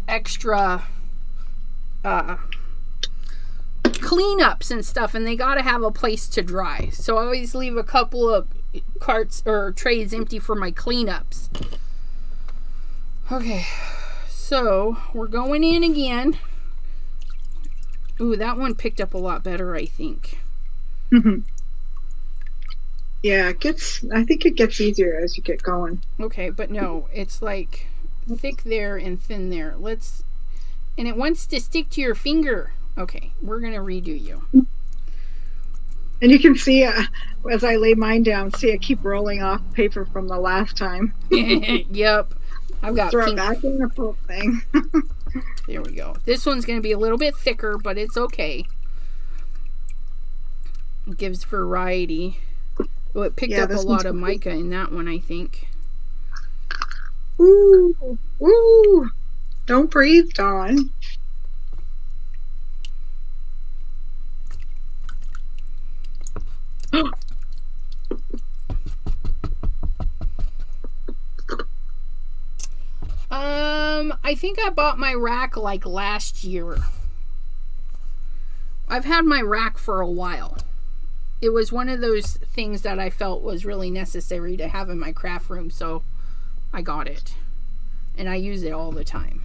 extra cleanups and stuff, and they gotta have a place to dry. So I always leave a couple of carts or trays empty for my cleanups. Okay, so we're going in again. Ooh, that one picked up a lot better, I think. Yeah, I think it gets easier as you get going. Okay, but no, it's like thick there and thin there. And it wants to stick to your finger. Okay, we're gonna redo you. And you can see as I lay mine down, see I keep rolling off paper from the last time. Yep, I've got throw pink. it back in the pulp thing. There we go. This one's gonna be a little bit thicker, but it's okay. It gives variety. Oh, it picked up a lot of mica in that one, I think. Ooh, ooh! Don't breathe, Dawne. I think I bought my rack like last year. I've had my rack for a while. It was one of those things that I felt was really necessary to have in my craft room, so I got it. And I use it all the time.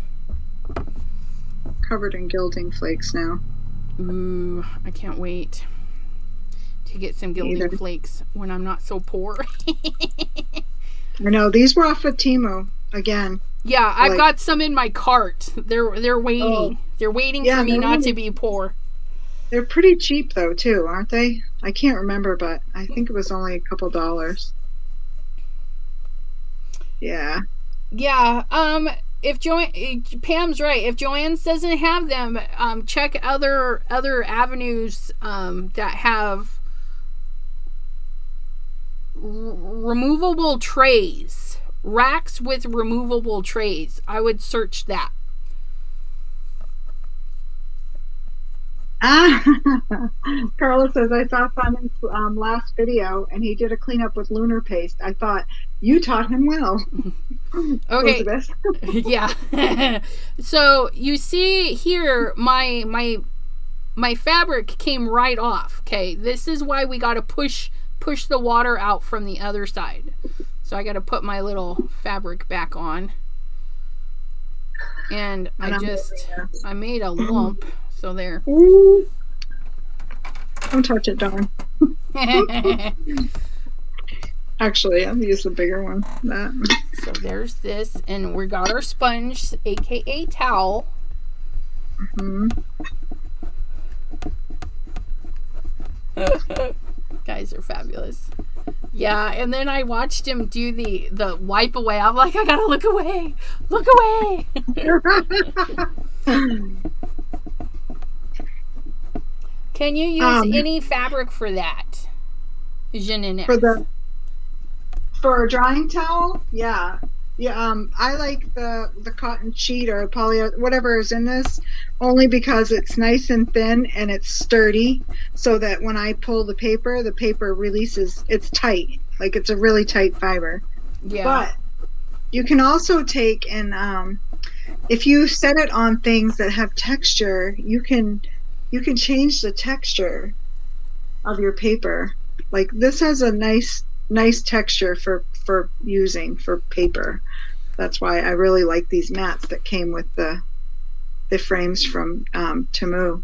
Covered in gilding flakes now. Ooh, I can't wait to get some gilding flakes when I'm not so poor. I know, these were off of Temu again. Yeah, I've got some in my cart. They're waiting. Oh. They're waiting for me not to be poor. They're pretty cheap though too, aren't they? I can't remember, but I think it was only a couple dollars. Yeah. Yeah. If Pam's right, if Joanne's doesn't have them, check other avenues that have removable trays. Racks with removable trays. I would search that. Carla says, I saw Simon's last video and he did a cleanup with lunar paste. I thought, you taught him well. Okay. Yeah. So you see here, my fabric came right off. Okay. This is why we got to push the water out from the other side. So I got to put my little fabric back on. And I made a lump. So there. Ooh. Don't touch it, Dawne. Actually, I'll use the bigger one. That. So there's this. And we got our sponge, aka towel. Guys are fabulous. Yeah, and then I watched him do the wipe away. I'm like, I gotta look away. Look away. Can you use any fabric for that? Jeanette? For a drying towel? Yeah. Yeah, I like the cotton sheet or poly, whatever is in this, only because it's nice and thin and it's sturdy, so that when I pull the paper releases. It's tight, like it's a really tight fiber. Yeah. But you can also take and if you set it on things that have texture, you can change the texture of your paper. Like this has a nice texture for using for paper. That's why I really like these mats that came with the frames from Temu.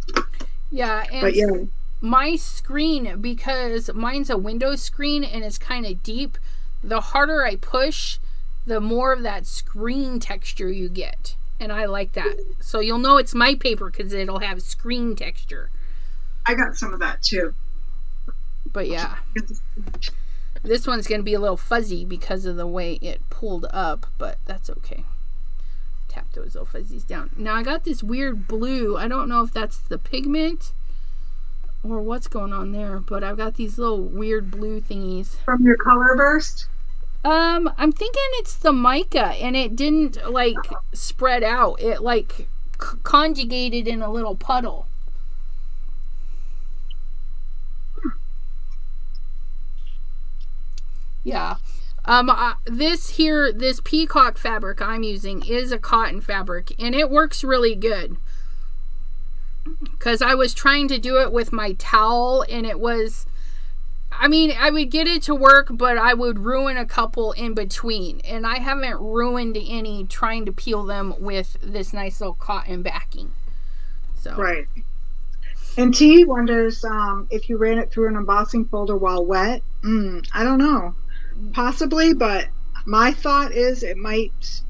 Yeah, and but yeah, my screen, because mine's a Windows screen and it's kind of deep, the harder I push, the more of that screen texture you get. And I like that. So you'll know it's my paper because it'll have screen texture. I got some of that too. But yeah. This one's going to be a little fuzzy because of the way it pulled up, but that's okay. Tap those little fuzzies down. Now I got this weird blue. I don't know if that's the pigment or what's going on there, but I've got these little weird blue thingies. From your color burst? I'm thinking it's the mica, and it didn't like spread out. It like conjugated in a little puddle. Yeah. This peacock fabric I'm using is a cotton fabric, and it works really good. Because I was trying to do it with my towel, and it was, I mean, I would get it to work, but I would ruin a couple in between. And I haven't ruined any trying to peel them with this nice little cotton backing. So. Right. And T wonders if you ran it through an embossing folder while wet. I don't know. Possibly, but my thought is it might,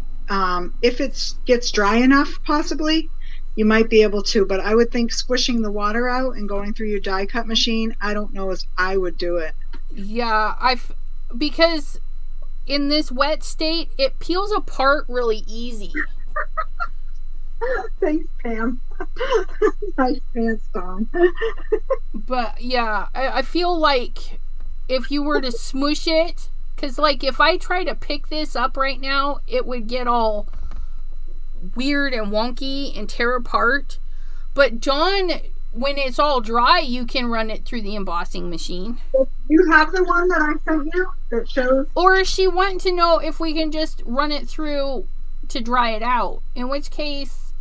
if it gets dry enough, possibly, you might be able to. But I would think squishing the water out and going through your die cut machine, I don't know as I would do it. Yeah, because in this wet state, it peels apart really easy. Thanks, Pam. Nice pants, Dawne. But yeah, I feel like if you were to smush it, because like if I try to pick this up right now, it would get all weird and wonky and tear apart. But John, when it's all dry, you can run it through the embossing machine. You have the one that I sent you that shows? Or is she wanting to know if we can just run it through to dry it out? In which case,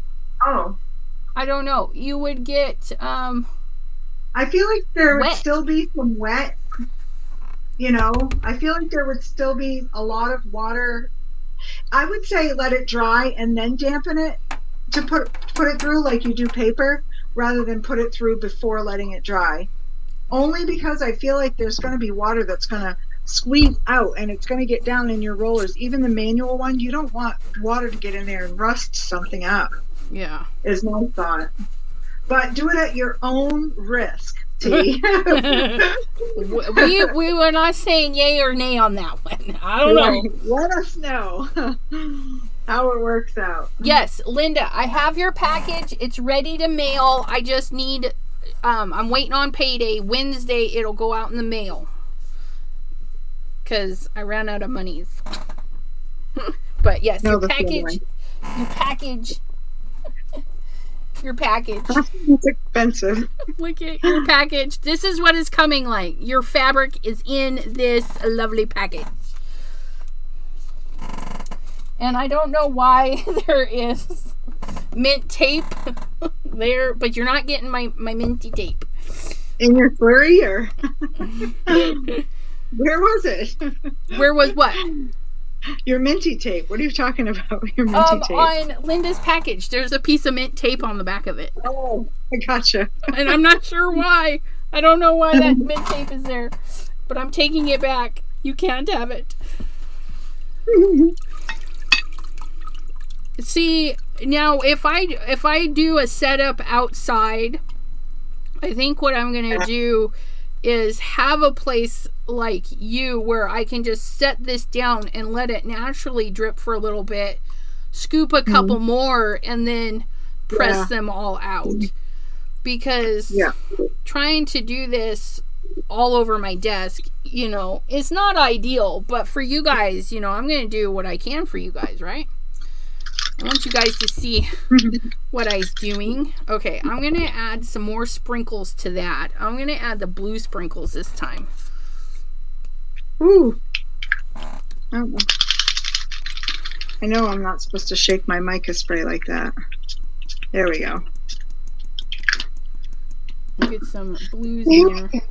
I don't know. You would get I feel like there wet. Would still be some wet. You know, I feel like there would still be a lot of water. I would say let it dry and then dampen it to put it through like you do paper, rather than put it through before letting it dry. Only because I feel like there's going to be water that's going to squeeze out and it's going to get down in your rollers. Even the manual one, you don't want water to get in there and rust something up. Yeah. Is my thought. But do it at your own risk. we were not saying yay or nay on that one. I don't know. Let us know how it works out. Yes, Linda, I have your package. It's ready to mail. I just need I'm waiting on payday. Wednesday it'll go out in the mail. Because I ran out of monies. But yes, your package. It's expensive. Look at your package. This is what it's coming like. Your fabric is in this lovely package. And I don't know why there is mint tape there, but you're not getting my minty tape. In your flurry, or where was it? Where was what? Your minty tape. What are you talking about? Your minty tape. On Linda's package, there's a piece of mint tape on the back of it. Oh, I gotcha. And I'm not sure why. I don't know why that mint tape is there, but I'm taking it back. You can't have it. See, now if I do a setup outside, I think what I'm gonna do is have a place like you where I can just set this down and let it naturally drip for a little bit, scoop a couple more, and then press them all out. Because trying to do this all over my desk, you know, it's not ideal, but for you guys, you know, I'm going to do what I can for you guys, right? I want you guys to see what I was doing. Okay, I'm going to add some more sprinkles to that. I'm going to add the blue sprinkles this time. Ooh. Oh. I know I'm not supposed to shake my mica spray like that. There we go. Get some blues in there.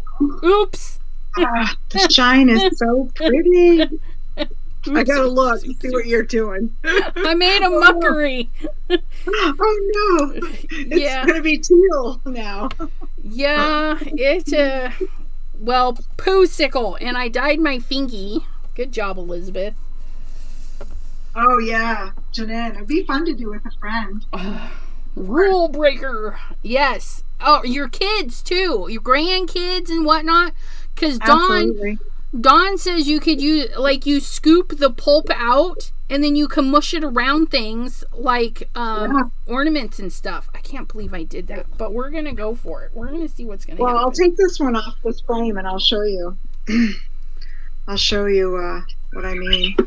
Oops! The shine is so pretty. I gotta look and Oops, see what you're doing. I made a muckery. Oh no! It's Yeah. gonna be teal now. Yeah, it's a poo-sickle, and I dyed my fingy. Good job, Elizabeth. Oh yeah, Jeanette. It'd be fun to do with a friend. Rule breaker. Yes. Oh, your kids too, your grandkids and whatnot. Because Dawne says you could use, like, you scoop the pulp out and then you can mush it around things like ornaments and stuff. I can't believe I did that, but we're gonna go for it. We're gonna see what's gonna happen. Well, I'll take this one off this frame and I'll show you. I'll show you what I mean.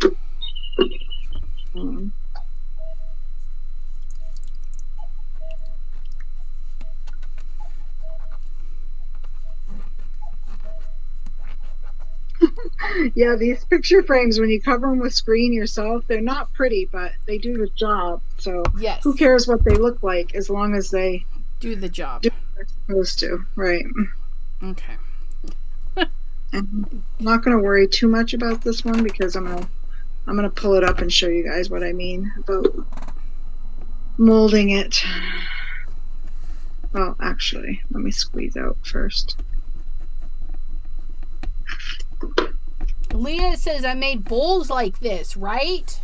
Yeah, these picture frames, when you cover them with screen yourself, they're not pretty, but they do the job. So Yes. who cares what they look like as long as they Do the job. do what they're supposed to, right? Okay. And I'm not going to worry too much about this one because I'm gonna pull it up and show you guys what I mean about molding it. Well, actually, let me squeeze out first. Leah says I made bowls like this, right?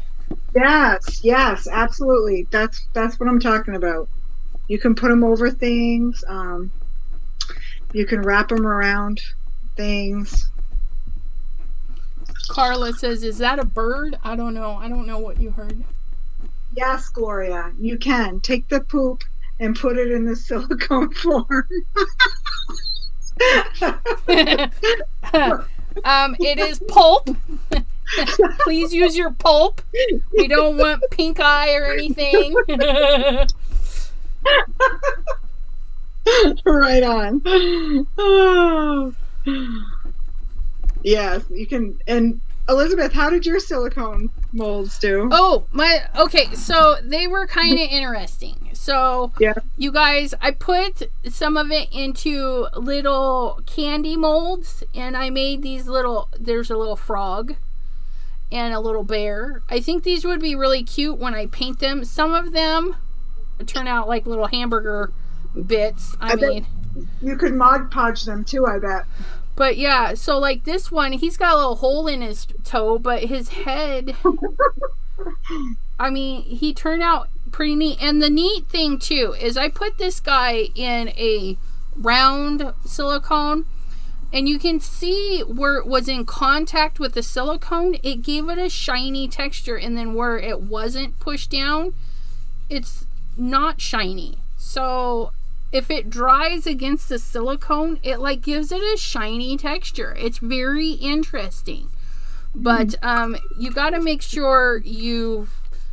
Yes, absolutely. That's what I'm talking about. You can put them over things. You can wrap them around things. Carla says, is that a bird? I don't know. I don't know what you heard. Yes, Gloria, you can take the poop and put it in the silicone form. It is pulp. Please use your pulp. We don't want pink eye or anything. Right on. Oh. Yes, you can. And Elizabeth, how did your silicone molds do? Okay, so they were kind of interesting. So, yeah, you guys, I put some of it into little candy molds, and I made these there's a little frog and a little bear. I think these would be really cute when I paint them. Some of them turn out like little hamburger bits. I mean, you could Mod Podge them too, I bet. But yeah, so like this one, he's got a little hole in his toe, but his head, I mean, he turned out pretty neat. And the neat thing too is I put this guy in a round silicone, and you can see where it was in contact with the silicone, it gave it a shiny texture, and then where it wasn't pushed down, it's not shiny. So if it dries against the silicone, it like gives it a shiny texture. It's very interesting. But you got to make sure you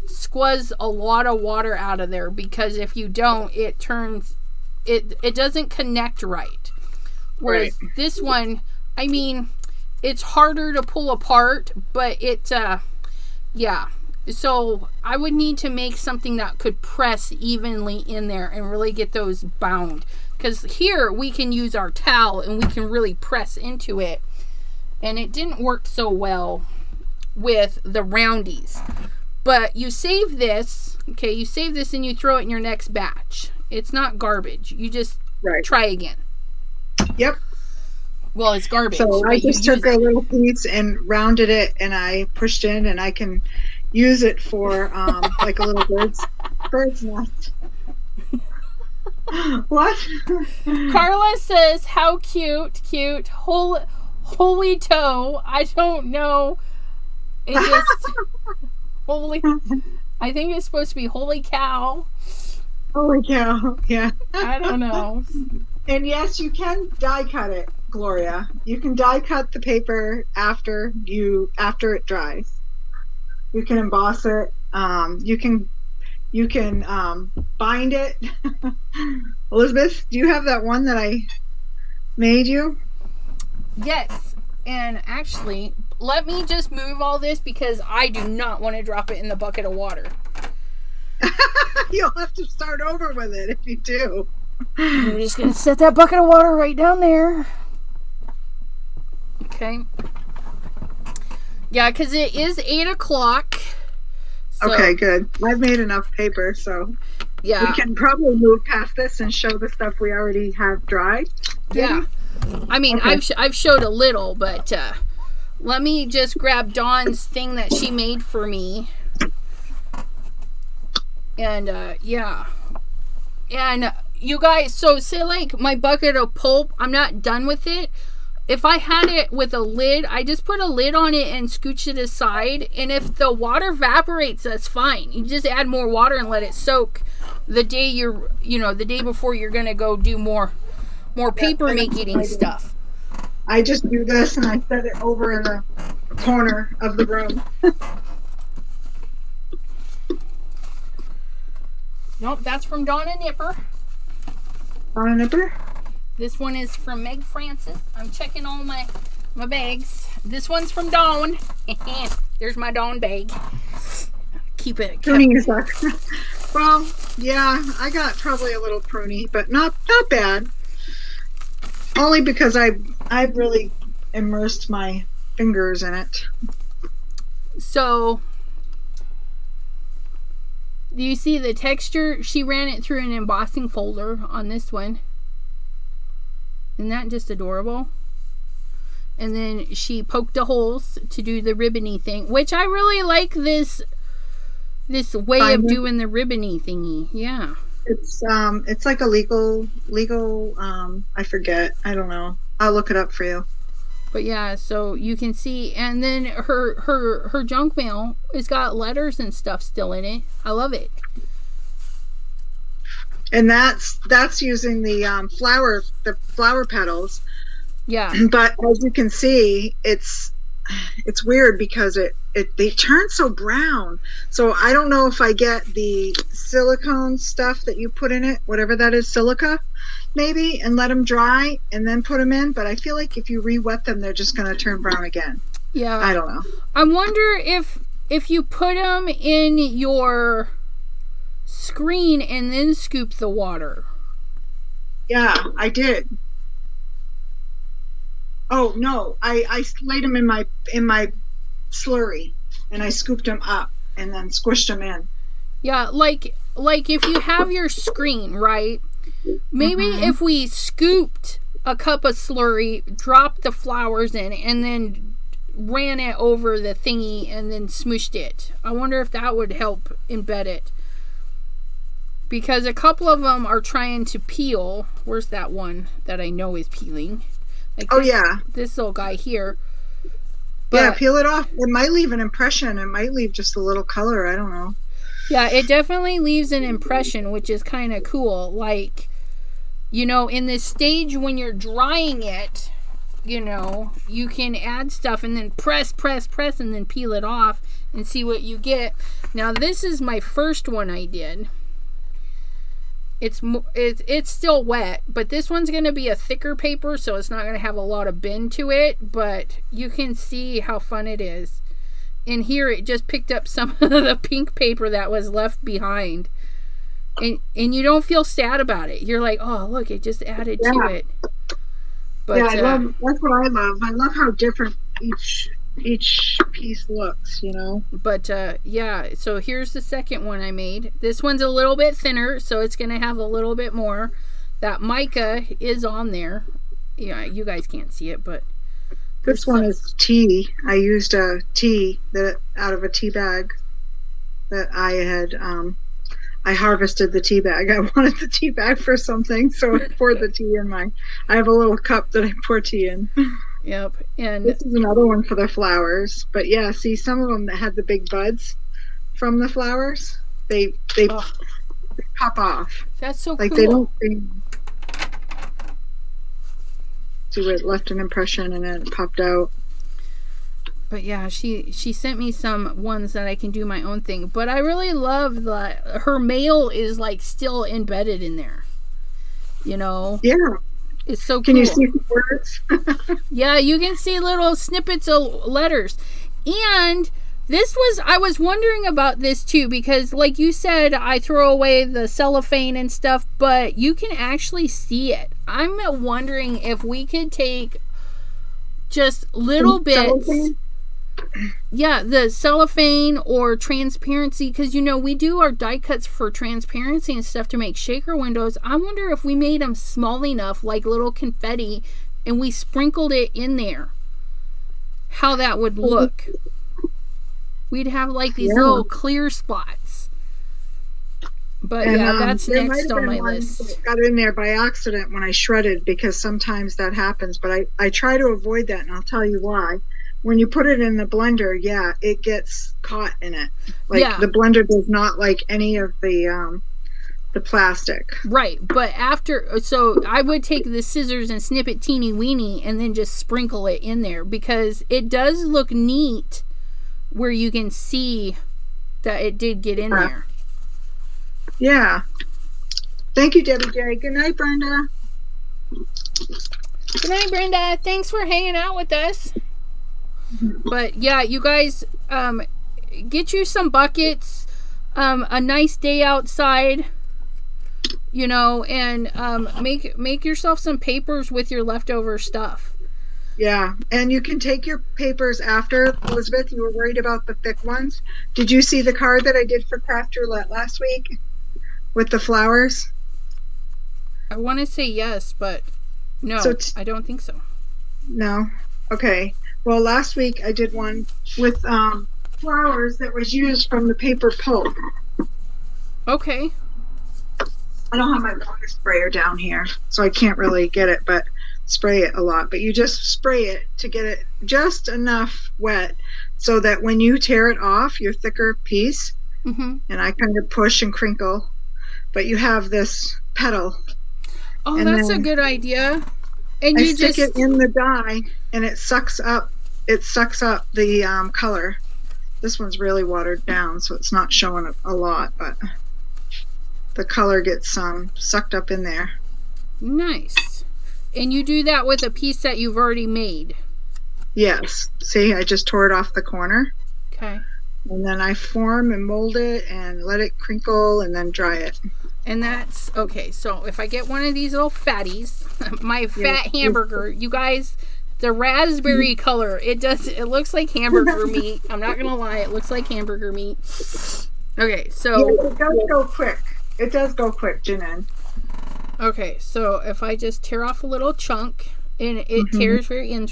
squeeze a lot of water out of there, because if you don't, it doesn't connect right. Whereas this one, I mean, it's harder to pull apart, but yeah. So I would need to make something that could press evenly in there and really get those bound. Because here we can use our towel and we can really press into it. And it didn't work so well with the roundies. But you save this, okay, you save this and you throw it in your next batch. It's not garbage. You just try again. Yep. Well, it's garbage. So I just took a little piece and rounded it, and I pushed in, and I can use it for like a little bird's nest. What? Carla says, how cute. Holy toe. I don't know. It just holy. I think it's supposed to be holy cow. Holy cow. Yeah. I don't know. And yes, you can die cut it, Gloria. You can die cut the paper after it dries. You can emboss it. You can bind it. Elizabeth, do you have that one that I made you? Yes. And actually, let me just move all this because I do not want to drop it in the bucket of water. You'll have to start over with it if you do. I'm just going to set that bucket of water right down there. Okay. Yeah, because it is 8 o'clock. So, Okay, good. I've made enough paper, so yeah. we can probably move past this and show the stuff we already have dried. maybe? Yeah. I mean, Okay. I've showed a little, but let me just grab Dawne's thing that she made for me. And yeah. And you guys, so say like my bucket of pulp, I'm not done with it. If I had it with a lid, I just put a lid on it and scooch it aside. And if the water evaporates, that's fine. You just add more water and let it soak the day the day before you're going to go do more paper making stuff. I just do this and I set it over in the corner of the room. Nope, that's from Dawne Nipper. On a nipper? This one is from Meg Francis. I'm checking all my bags. This one's from Dawne. There's my Dawne bag. Keep it. Pruning is up. Well, yeah, I got probably a little pruny, but not bad. Only because I've really immersed my fingers in it. So, do you see the texture? She ran it through an embossing folder on this one. Isn't that just adorable? And then she poked the holes to do the ribbony thing, which I really like this way of doing the ribbony thingy. Yeah. It's like a legal I forget. I don't know. I'll look it up for you. But yeah, so you can see, and then her junk mail has got letters and stuff still in it. I love it. And that's using the flower petals. Yeah. But as you can see, it's weird because they turn so brown. So I don't know if I get the silicone stuff that you put in it, whatever that is, silica, maybe, and let them dry and then put them in. But I feel like if you re-wet them, they're just going to turn brown again. Yeah. I don't know. I wonder if you put them in your screen and then scoop the water. Yeah, I did. Oh no, I laid them in my slurry and I scooped them up and then squished them in. Yeah, like if you have your screen, right? Maybe if we scooped a cup of slurry, dropped the flowers in, and then ran it over the thingy and then smooshed it. I wonder if that would help embed it. Because a couple of them are trying to peel. Where's that one that I know is peeling? Like this little guy here. But, yeah, peel it off. It might leave an impression. It might leave just a little color. I don't know. Yeah, it definitely leaves an impression, which is kind of cool. Like, in this stage when you're drying it, you can add stuff and then press, and then peel it off and see what you get. Now, this is my first one I did. It's still wet, but this one's going to be a thicker paper, so it's not going to have a lot of bend to it, but you can see how fun it is. And here it just picked up some of the pink paper that was left behind. And you don't feel sad about it. You're like, oh, look, it just added to it. But, yeah, that's what I love. I love how different each piece looks, But yeah, so here's the second one I made. This one's a little bit thinner, so it's going to have a little bit more. That mica is on there. Yeah, you guys can't see it, but this one is tea. I used a tea out of a tea bag that I had I harvested the tea bag. I wanted the tea bag for something, so I poured the tea in I have a little cup that I pour tea in. Yep. And this is another one for the flowers. But yeah, see, some of them that had the big buds from the flowers, they pop off. That's so like cool. They don't see where it left an impression and then it popped out. But yeah, she sent me some ones that I can do my own thing. But I really love her mail is like still embedded in there. Yeah. It's so cool. Can you see the words? Yeah, you can see little snippets of letters. And I was wondering about this too, because like you said, I throw away the cellophane and stuff, but you can actually see it. I'm wondering if we could take just little bits. Cellophane? Yeah, the cellophane or transparency, because we do our die cuts for transparency and stuff to make shaker windows. I wonder if we made them small enough, like little confetti, and we sprinkled it in there, how that would look. We'd have like these little clear spots. But that's next on my list. That got in there by accident when I shredded, because sometimes that happens, but I try to avoid that, and I'll tell you why. When you put it in the blender, it gets caught in it. Like the blender does not like any of the plastic. Right, but so I would take the scissors and snip it teeny weeny and then just sprinkle it in there, because it does look neat where you can see that it did get in there. Yeah. Thank you, Debbie J. Good night, Brenda. Good night, Brenda. Thanks for hanging out with us. But yeah, you guys, get you some buckets, a nice day outside, and make yourself some papers with your leftover stuff. Yeah, and you can take your papers after. Elizabeth, you were worried about the thick ones. Did you see the card that I did for Craft Roulette last week with the flowers? I want to say yes, but no, I don't think so. No? Okay. Well, last week I did one with flowers that was used from the paper pulp. Okay. I don't have my water sprayer down here, so I can't really get it, but spray it a lot. But you just spray it to get it just enough wet so that when you tear it off, your thicker piece, and I kind of push and crinkle, but you have this petal. Oh, and that's a good idea. And you stick it in the dye, and it sucks up the color. This one's really watered down, so it's not showing a lot, but the color gets sucked up in there. Nice. And you do that with a piece that you've already made? Yes. See, I just tore it off the corner. Okay. And then I form and mold it and let it crinkle and then dry it. And that's okay. So if I get one of these little fatties, my fat hamburger, you guys, the raspberry color, it looks like hamburger meat. I'm not gonna lie, it looks like hamburger meat. Okay, so it does go quick. It does go quick, Janine. Okay, so if I just tear off a little chunk, and it tears very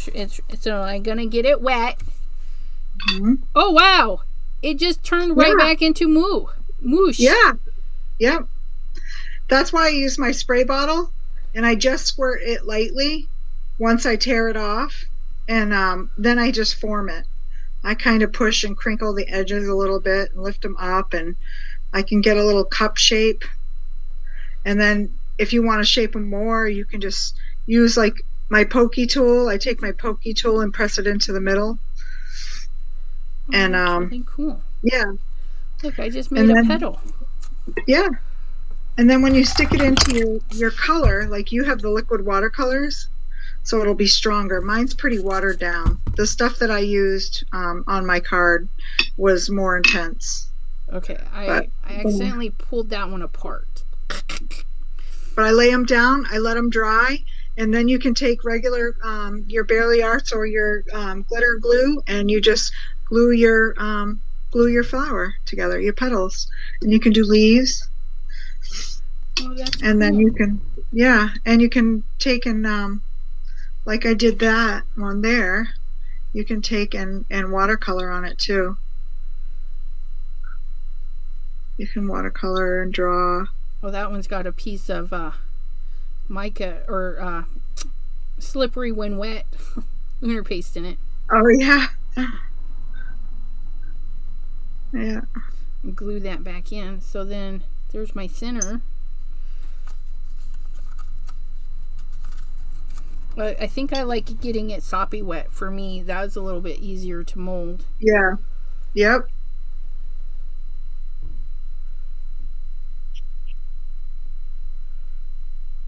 so I'm gonna get it wet. Oh wow! It just turned right back into moosh. Yeah. Yep. That's why I use my spray bottle, and I just squirt it lightly once I tear it off, and then I just form it. I kind of push and crinkle the edges a little bit and lift them up, and I can get a little cup shape. And then if you want to shape them more, you can just use like my pokey tool. I take my pokey tool and press it into the middle. Oh, and really cool. Yeah. Look, I just made a petal. Yeah. And then when you stick it into your color, like you have the liquid watercolors, so it'll be stronger. Mine's pretty watered down. The stuff that I used on my card was more intense. Okay, I accidentally pulled that one apart. But I lay them down, I let them dry, and then you can take regular your Barely Arts or your glitter glue, and you just glue your flower together, your petals, and you can do leaves. Oh, that's and cool. Then you can take and like I did that one there, you can take and watercolor on it too. You can watercolor and draw. Well, that one's got a piece of mica or slippery when wet lunar paste in it. Oh yeah. Yeah. Glue that back in. So then there's my center. I think I like getting it soppy wet. For me, that was a little bit easier to mold. Yeah. Yep.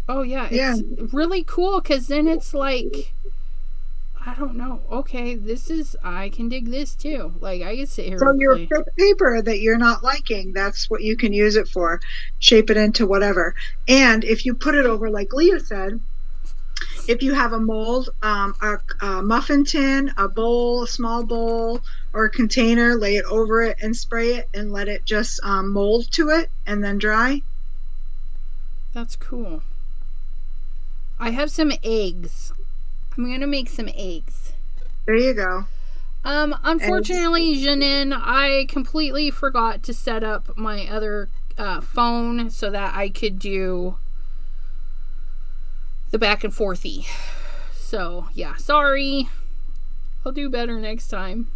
Oh yeah, it's really cool because then it's like, I don't know. Okay, I can dig this too. Like I can sit here. So your thick paper that you're not liking, that's what you can use it for. Shape it into whatever. And if you put it over, like Leah said, if you have a mold, a muffin tin, a bowl, a small bowl, or a container, lay it over it and spray it and let it just mold to it and then dry. That's cool. I have some eggs. I'm going to make some eggs. There you go. Unfortunately, Janine, I completely forgot to set up my other phone so that I could do the back and forthy. So, yeah, sorry. I'll do better next time.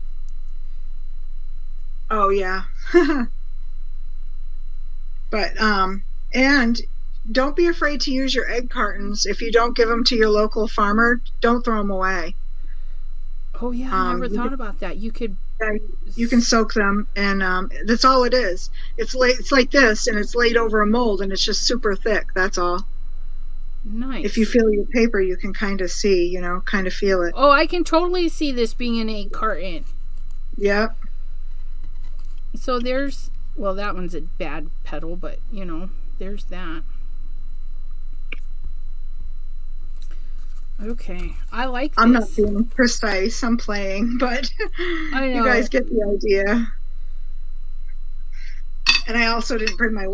Oh, yeah. But, and don't be afraid to use your egg cartons. If you don't give them to your local farmer, don't throw them away. Oh, yeah, I never thought about that. You could... You can soak them, and that's all it is. It's like this, and it's laid over a mold, and it's just super thick. That's all. Nice. If you feel your paper, you can kind of see, kind of feel it. Oh, I can totally see this being an egg carton. Yep. So there's... Well, that one's a bad petal, but, there's that. Okay, I like this. I'm not being precise, I'm playing, but I know. You guys get the idea. And I also didn't bring my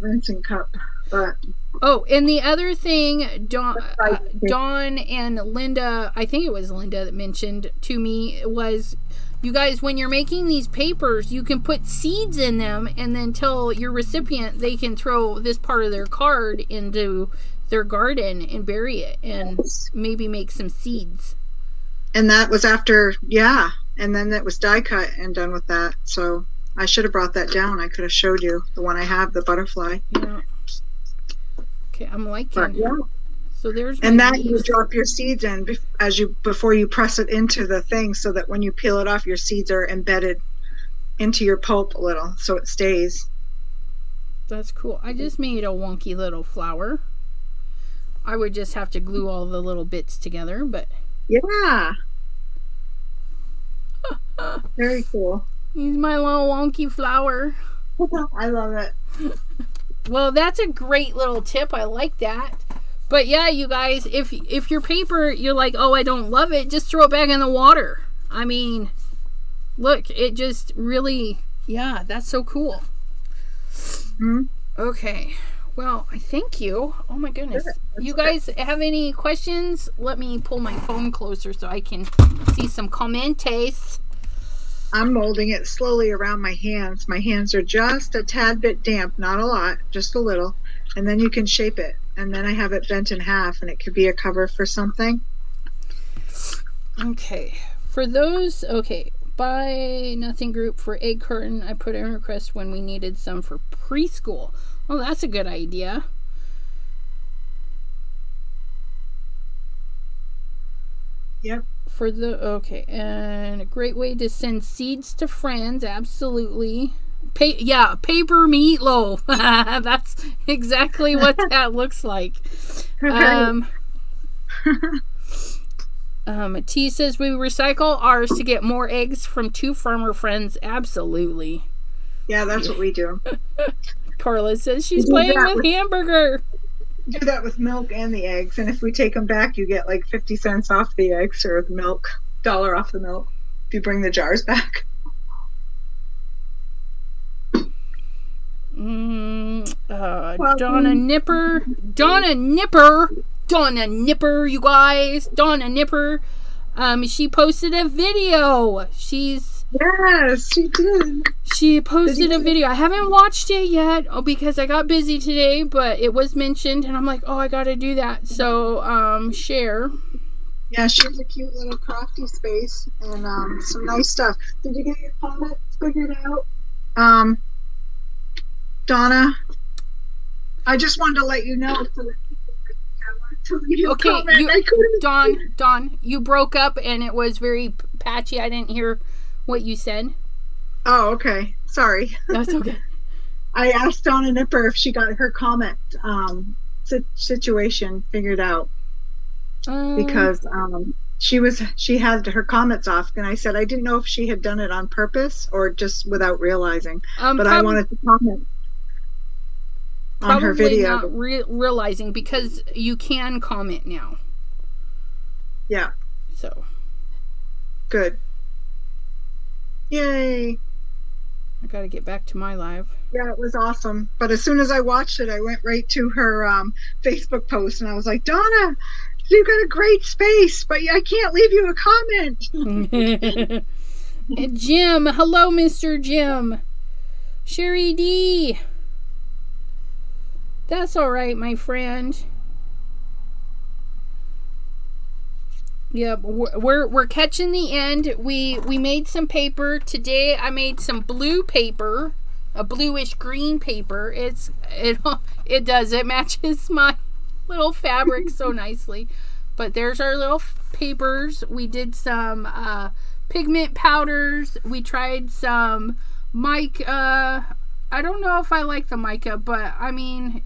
rinsing cup. But oh, and the other thing, Dawn and Linda, I think it was Linda that mentioned to me, was you guys, when you're making these papers, you can put seeds in them and then tell your recipient they can throw this part of their card into their garden and bury it and maybe make some seeds. And that was after, yeah. And then that was die cut and done with that. So I should have brought that down. I could have showed you the one I have, the butterfly. Yeah. Okay, I'm liking. But, yeah. So there's. And that you drop your seeds in before you press it into the thing, so that when you peel it off, your seeds are embedded into your pulp a little, so it stays. That's cool. I just made a wonky little flower. I would just have to glue all the little bits together, but... Yeah. Very cool. He's my little wonky flower. I love it. Well, that's a great little tip. I like that. But yeah, you guys, if your paper, you're like, oh, I don't love it, just throw it back in the water. I mean, look, it just really, yeah, that's so cool. Mm-hmm. Okay. Well, I thank you. Oh my goodness. You guys have any questions? Let me pull my phone closer so I can see some comments. I'm molding it slowly around my hands. My hands are just a tad bit damp, not a lot, just a little. And then you can shape it. And then I have it bent in half, and it could be a cover for something. Okay. For those, okay. Buy Nothing group for egg curtain. I put in a request when we needed some for preschool. Oh, that's a good idea. Yep. Okay, and a great way to send seeds to friends, absolutely. Paper meatloaf. That's exactly what that looks like. T says we recycle ours to get more eggs from 2 farmer friends. Absolutely. Yeah, that's what we do. Carla says she's playing with hamburger. Do that with milk and the eggs, and if we take them back, you get like 50 cents off the eggs, or the milk, $1 off the milk if you bring the jars back. Donna Nipper, you guys. Donna Nipper. She posted a video. Yes, she did. She posted a video. I haven't watched it yet because I got busy today, but it was mentioned, and I'm like, oh, I gotta do that. So, share. Yeah, she has a cute little crafty space and some nice stuff. Did you get your comments figured out? Donna, I just wanted to let you know so that okay, Dawn, you broke up and it was very patchy. I didn't hear what you said. Oh, okay. Sorry. That's okay. I asked Donna Nipper if she got her comment situation figured out because she had her comments off, and I said I didn't know if she had done it on purpose or just without realizing. But I wanted to comment on her video. Probably not realizing, because you can comment now. Yeah. So Good. Yay. I got to get back to my live. Yeah, it was awesome. But as soon as I watched it, I went right to her Facebook post, and I was like, Dawne, you got a great space, but I can't leave you a comment. And Jim, hello, Mr. Jim. Sherry D. That's all right, my friend. Yep, we're catching the end. We made some paper today. I made some blue paper, a bluish green paper. It does. It matches my little fabric so nicely. But there's our little papers. We did some pigment powders. We tried some mica. I don't know if I like the mica, but I mean,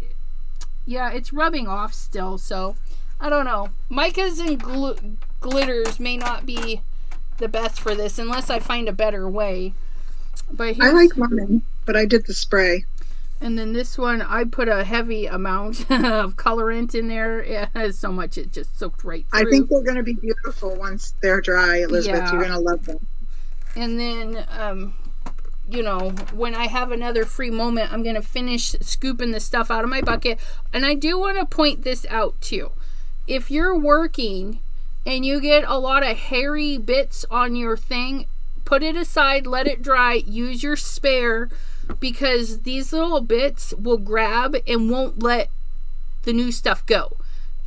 yeah, it's rubbing off still. So I don't know. Micas and glitters may not be the best for this unless I find a better way. But I like mine, but I did the spray. And then this one, I put a heavy amount of colorant in there. It has so much, it just soaked right through. I think they're going to be beautiful once they're dry, Elizabeth. Yeah. You're going to love them. And then, you know, when I have another free moment, I'm going to finish scooping the stuff out of my bucket. And I do want to point this out too. If you're working and you get a lot of hairy bits on your thing, put it aside, let it dry, use your spare, because these little bits will grab and won't let the new stuff go.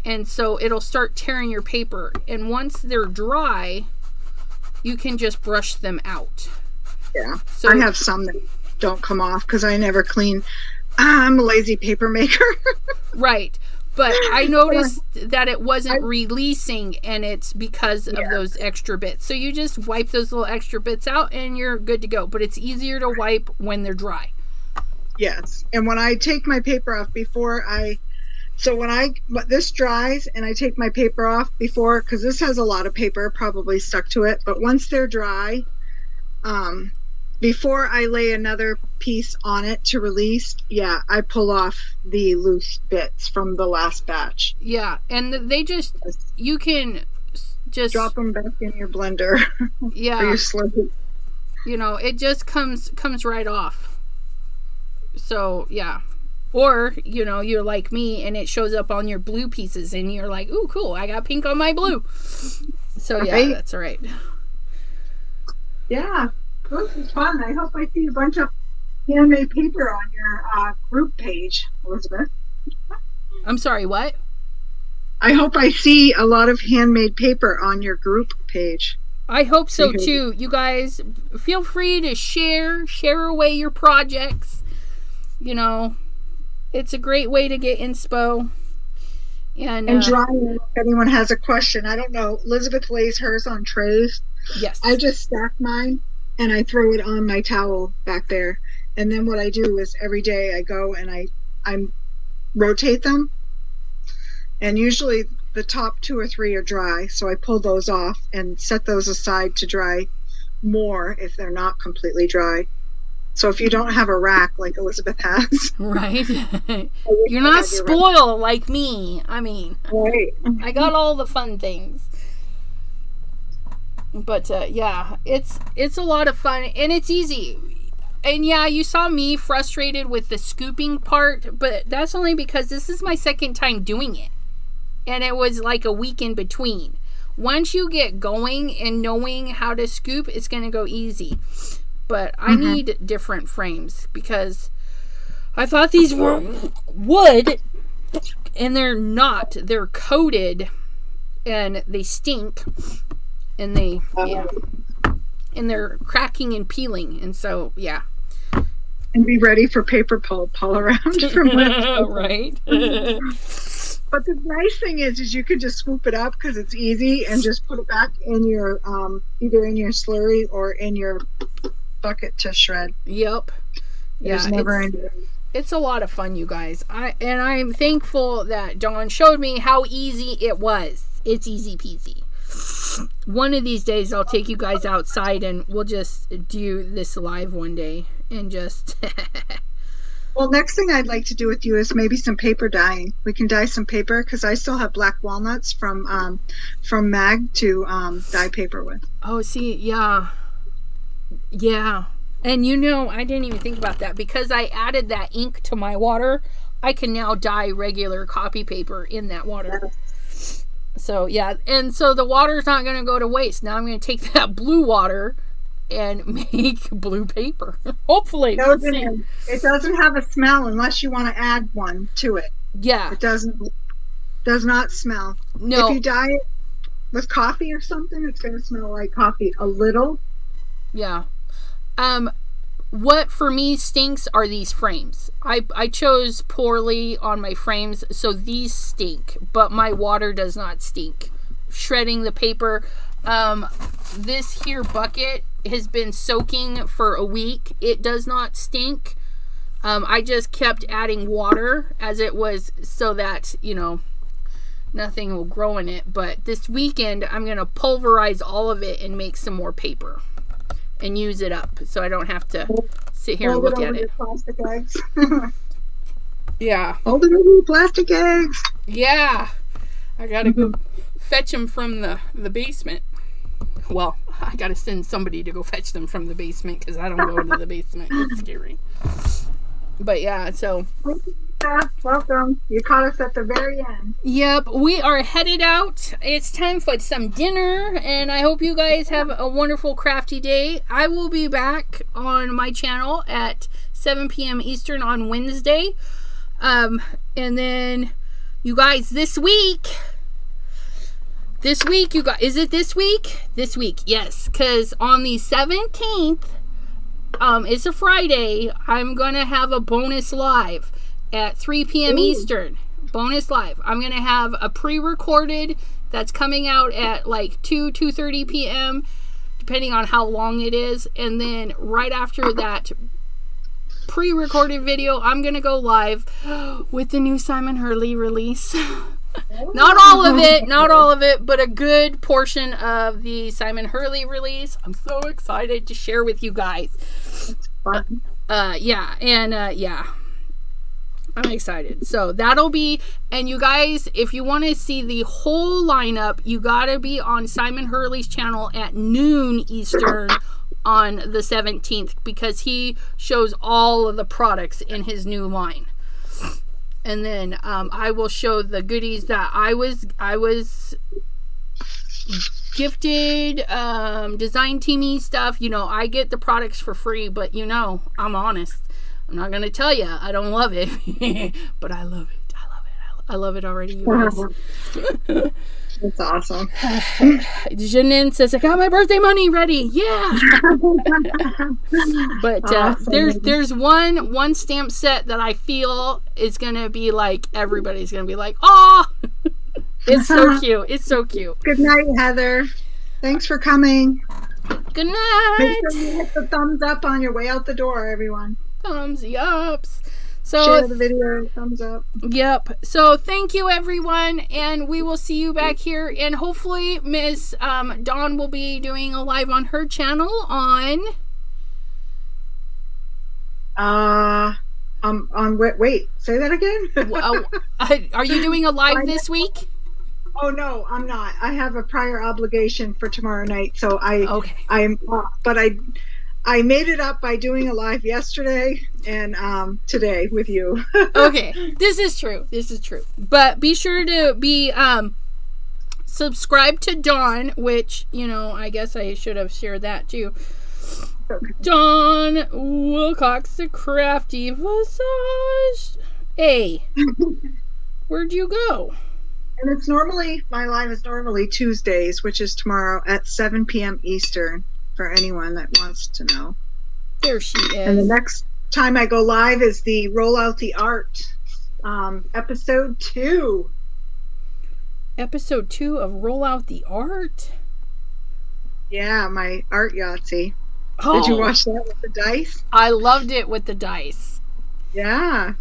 And so it'll start tearing your paper. And once they're dry, you can just brush them out. Yeah. So I have some that don't come off because I never clean. I'm a lazy paper maker. Right. But I noticed that it wasn't releasing, and it's because of those extra bits. So you just wipe those little extra bits out and you're good to go. But it's easier to wipe when they're dry. Yes. And when I take my paper off this dries and I take my paper off before, because this has a lot of paper probably stuck to it, but once they're dry, before I lay another piece on it to release, I pull off the loose bits from the last batch. Yeah, and you can just drop them back in your blender. Yeah. Or your slurpee. You know, it just comes right off. So, yeah. Or, you know, you're like me and it shows up on your blue pieces and you're like, ooh, cool, I got pink on my blue. So, yeah, that's all right. Yeah. This is fun. I hope I see a bunch of handmade paper on your group page, Elizabeth. I'm sorry, what? I hope I see a lot of handmade paper on your group page. I hope so too. You guys, feel free to share away your projects. You know, it's a great way to get inspo. And drying, if anyone has a question. I don't know. Elizabeth lays hers on trays. Yes. I just stack mine and I throw it on my towel back there. And then what I do is every day I go and I rotate them. And usually the top 2 or 3 are dry. So I pull those off and set those aside to dry more if they're not completely dry. So if you don't have a rack like Elizabeth has. Right. You're not spoiled like me. I mean, right. I got all the fun things. But yeah, it's a lot of fun and it's easy. And yeah, you saw me frustrated with the scooping part, but that's only because this is my second time doing it. And it was like a week in between. Once you get going and knowing how to scoop, it's going to go easy. But I need different frames because I thought these were wood and they're not. They're coated and they stink and and they're cracking and peeling. And so, yeah. And be ready for paper pulp all around from right. But the nice thing is you can just swoop it up because it's easy and just put it back in your either in your slurry or in your bucket to shred. Yep. There's never any. It's a lot of fun, you guys. I'm thankful that Dawne showed me how easy it was. It's easy peasy. One of these days I'll take you guys outside and we'll just do this live one day and just Well, next thing I'd like to do with you is maybe some paper dyeing. We can dye some paper because I still have black walnuts from Mag to dye paper with. Oh, see, yeah. Yeah. And I didn't even think about that. Because I added that ink to my water, I can now dye regular copy paper in that water. So, yeah. And so the water's not going to go to waste. Now I'm going to take that blue water and make blue paper. Hopefully. It doesn't have a smell unless you want to add one to it. Yeah. It does not smell. No. If you dye it with coffee or something, it's going to smell like coffee a little. Yeah. What for me stinks are these frames. I chose poorly on my frames, so these stink, but my water does not stink. Shredding the paper. This here bucket has been soaking for a week. It does not stink. I just kept adding water as it was so that, nothing will grow in it. But this weekend, I'm going to pulverize all of it and make some more paper and use it up so I don't have to sit here and look at it. Plastic eggs. Yeah. Hold it over plastic eggs. Yeah. I got to go fetch them from the basement. Well, I gotta send somebody to go fetch them from the basement because I don't go into the basement. It's scary. But yeah, so. Welcome. You caught us at the very end. Yep, we are headed out. It's time for some dinner, and I hope you guys have a wonderful crafty day. I will be back on my channel at 7 p.m. Eastern on Wednesday. And then, you guys, this week, you guys, is it this week? This week, yes, because on the 17th, it's a Friday, I'm going to have a bonus live at 3 p.m. Eastern. Bonus live. I'm going to have a pre-recorded that's coming out at like 2:30 p.m., depending on how long it is, and then right after that pre-recorded video, I'm going to go live with the new Simon Hurley release. Not all of it, but a good portion of the Simon Hurley release. I'm so excited to share with you guys. It's fun. Yeah. I'm excited. So that'll be, and you guys, if you want to see the whole lineup, you gotta be on Simon Hurley's channel at noon Eastern on the 17th because he shows all of the products in his new line. And then I will show the goodies that I was gifted, design teamy stuff. I get the products for free, but I'm honest. I'm not going to tell you I don't love it, but I love it. I love it already, you guys. That's awesome. Janine says, I got my birthday money ready. Yeah. But awesome. there's one stamp set that I feel is going to be like, everybody's going to be like, oh, it's so cute. It's so cute. Good night, Heather. Thanks for coming. Good night. Make sure you hit the thumbs up on your way out the door, everyone. Thumbs ups. So share the video, thumbs up. Yep. So thank you, everyone, and we will see you back here. And hopefully, Miss Dawne will be doing a live on her channel on. Wait, say that again. Are you doing a live this week? Oh no, I'm not. I have a prior obligation for tomorrow night, so I'm off. But I made it up by doing a live yesterday and today with you. Okay, this is true. But be sure to be subscribed to Dawne, which, I guess I should have shared that too. Okay. Dawne Wilcox, the Crafty Visage. Hey, where'd you go? And my live is normally Tuesdays, which is tomorrow at 7 p.m. Eastern. For anyone that wants to know. There she is. And the next time I go live is the Roll Out the Art, episode 2. Episode 2 of Roll Out the Art? Yeah, my art Yahtzee. Oh, did you watch that with the dice? I loved it with the dice. Yeah.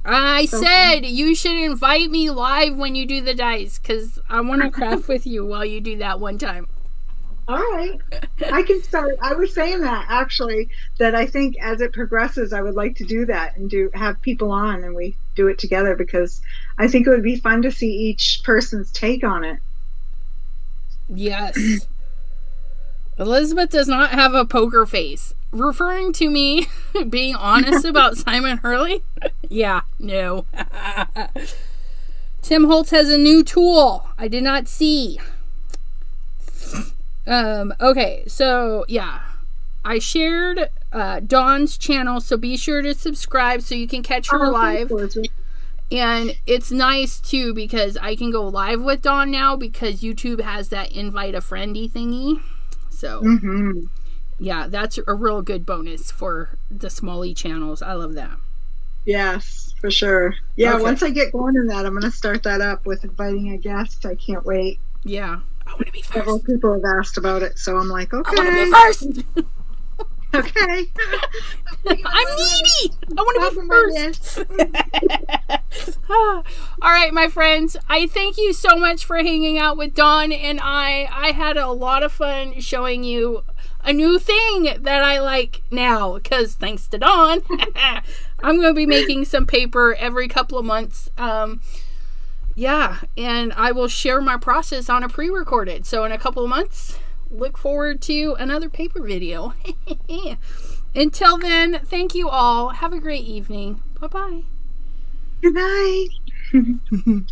I said you should invite me live when you do the dice because I want to craft with you while you do that one time. All right. I can start. I was saying that actually, that I think as it progresses, I would like to do that and have people on and we do it together because I think it would be fun to see each person's take on it. Yes. Elizabeth does not have a poker face. Referring to me being honest about Simon Hurley? Yeah, no. Tim Holtz has a new tool I did not see. Okay, so yeah. I shared Dawne's channel, so be sure to subscribe so you can catch her live. And it's nice too because I can go live with Dawne now because YouTube has that invite a friendy thingy. So yeah, that's a real good bonus for the small channels. I love that. Yes, for sure. Yeah, Okay. Once I get going in that, I'm going to start that up with inviting a guest. I can't wait. Yeah. I want to be Several first. people have asked about it, so I'm like, okay. I want to be first. Okay. I'm needy. I want to be first. All right, my friends. I thank you so much for hanging out with Dawne and I had a lot of fun showing you a new thing that I like now because thanks to Dawne, I'm going to be making some paper every couple of months. Yeah, and I will share my process on a pre-recorded. So in a couple of months, look forward to another paper video. Until then, thank you all. Have a great evening. Bye-bye. Good night.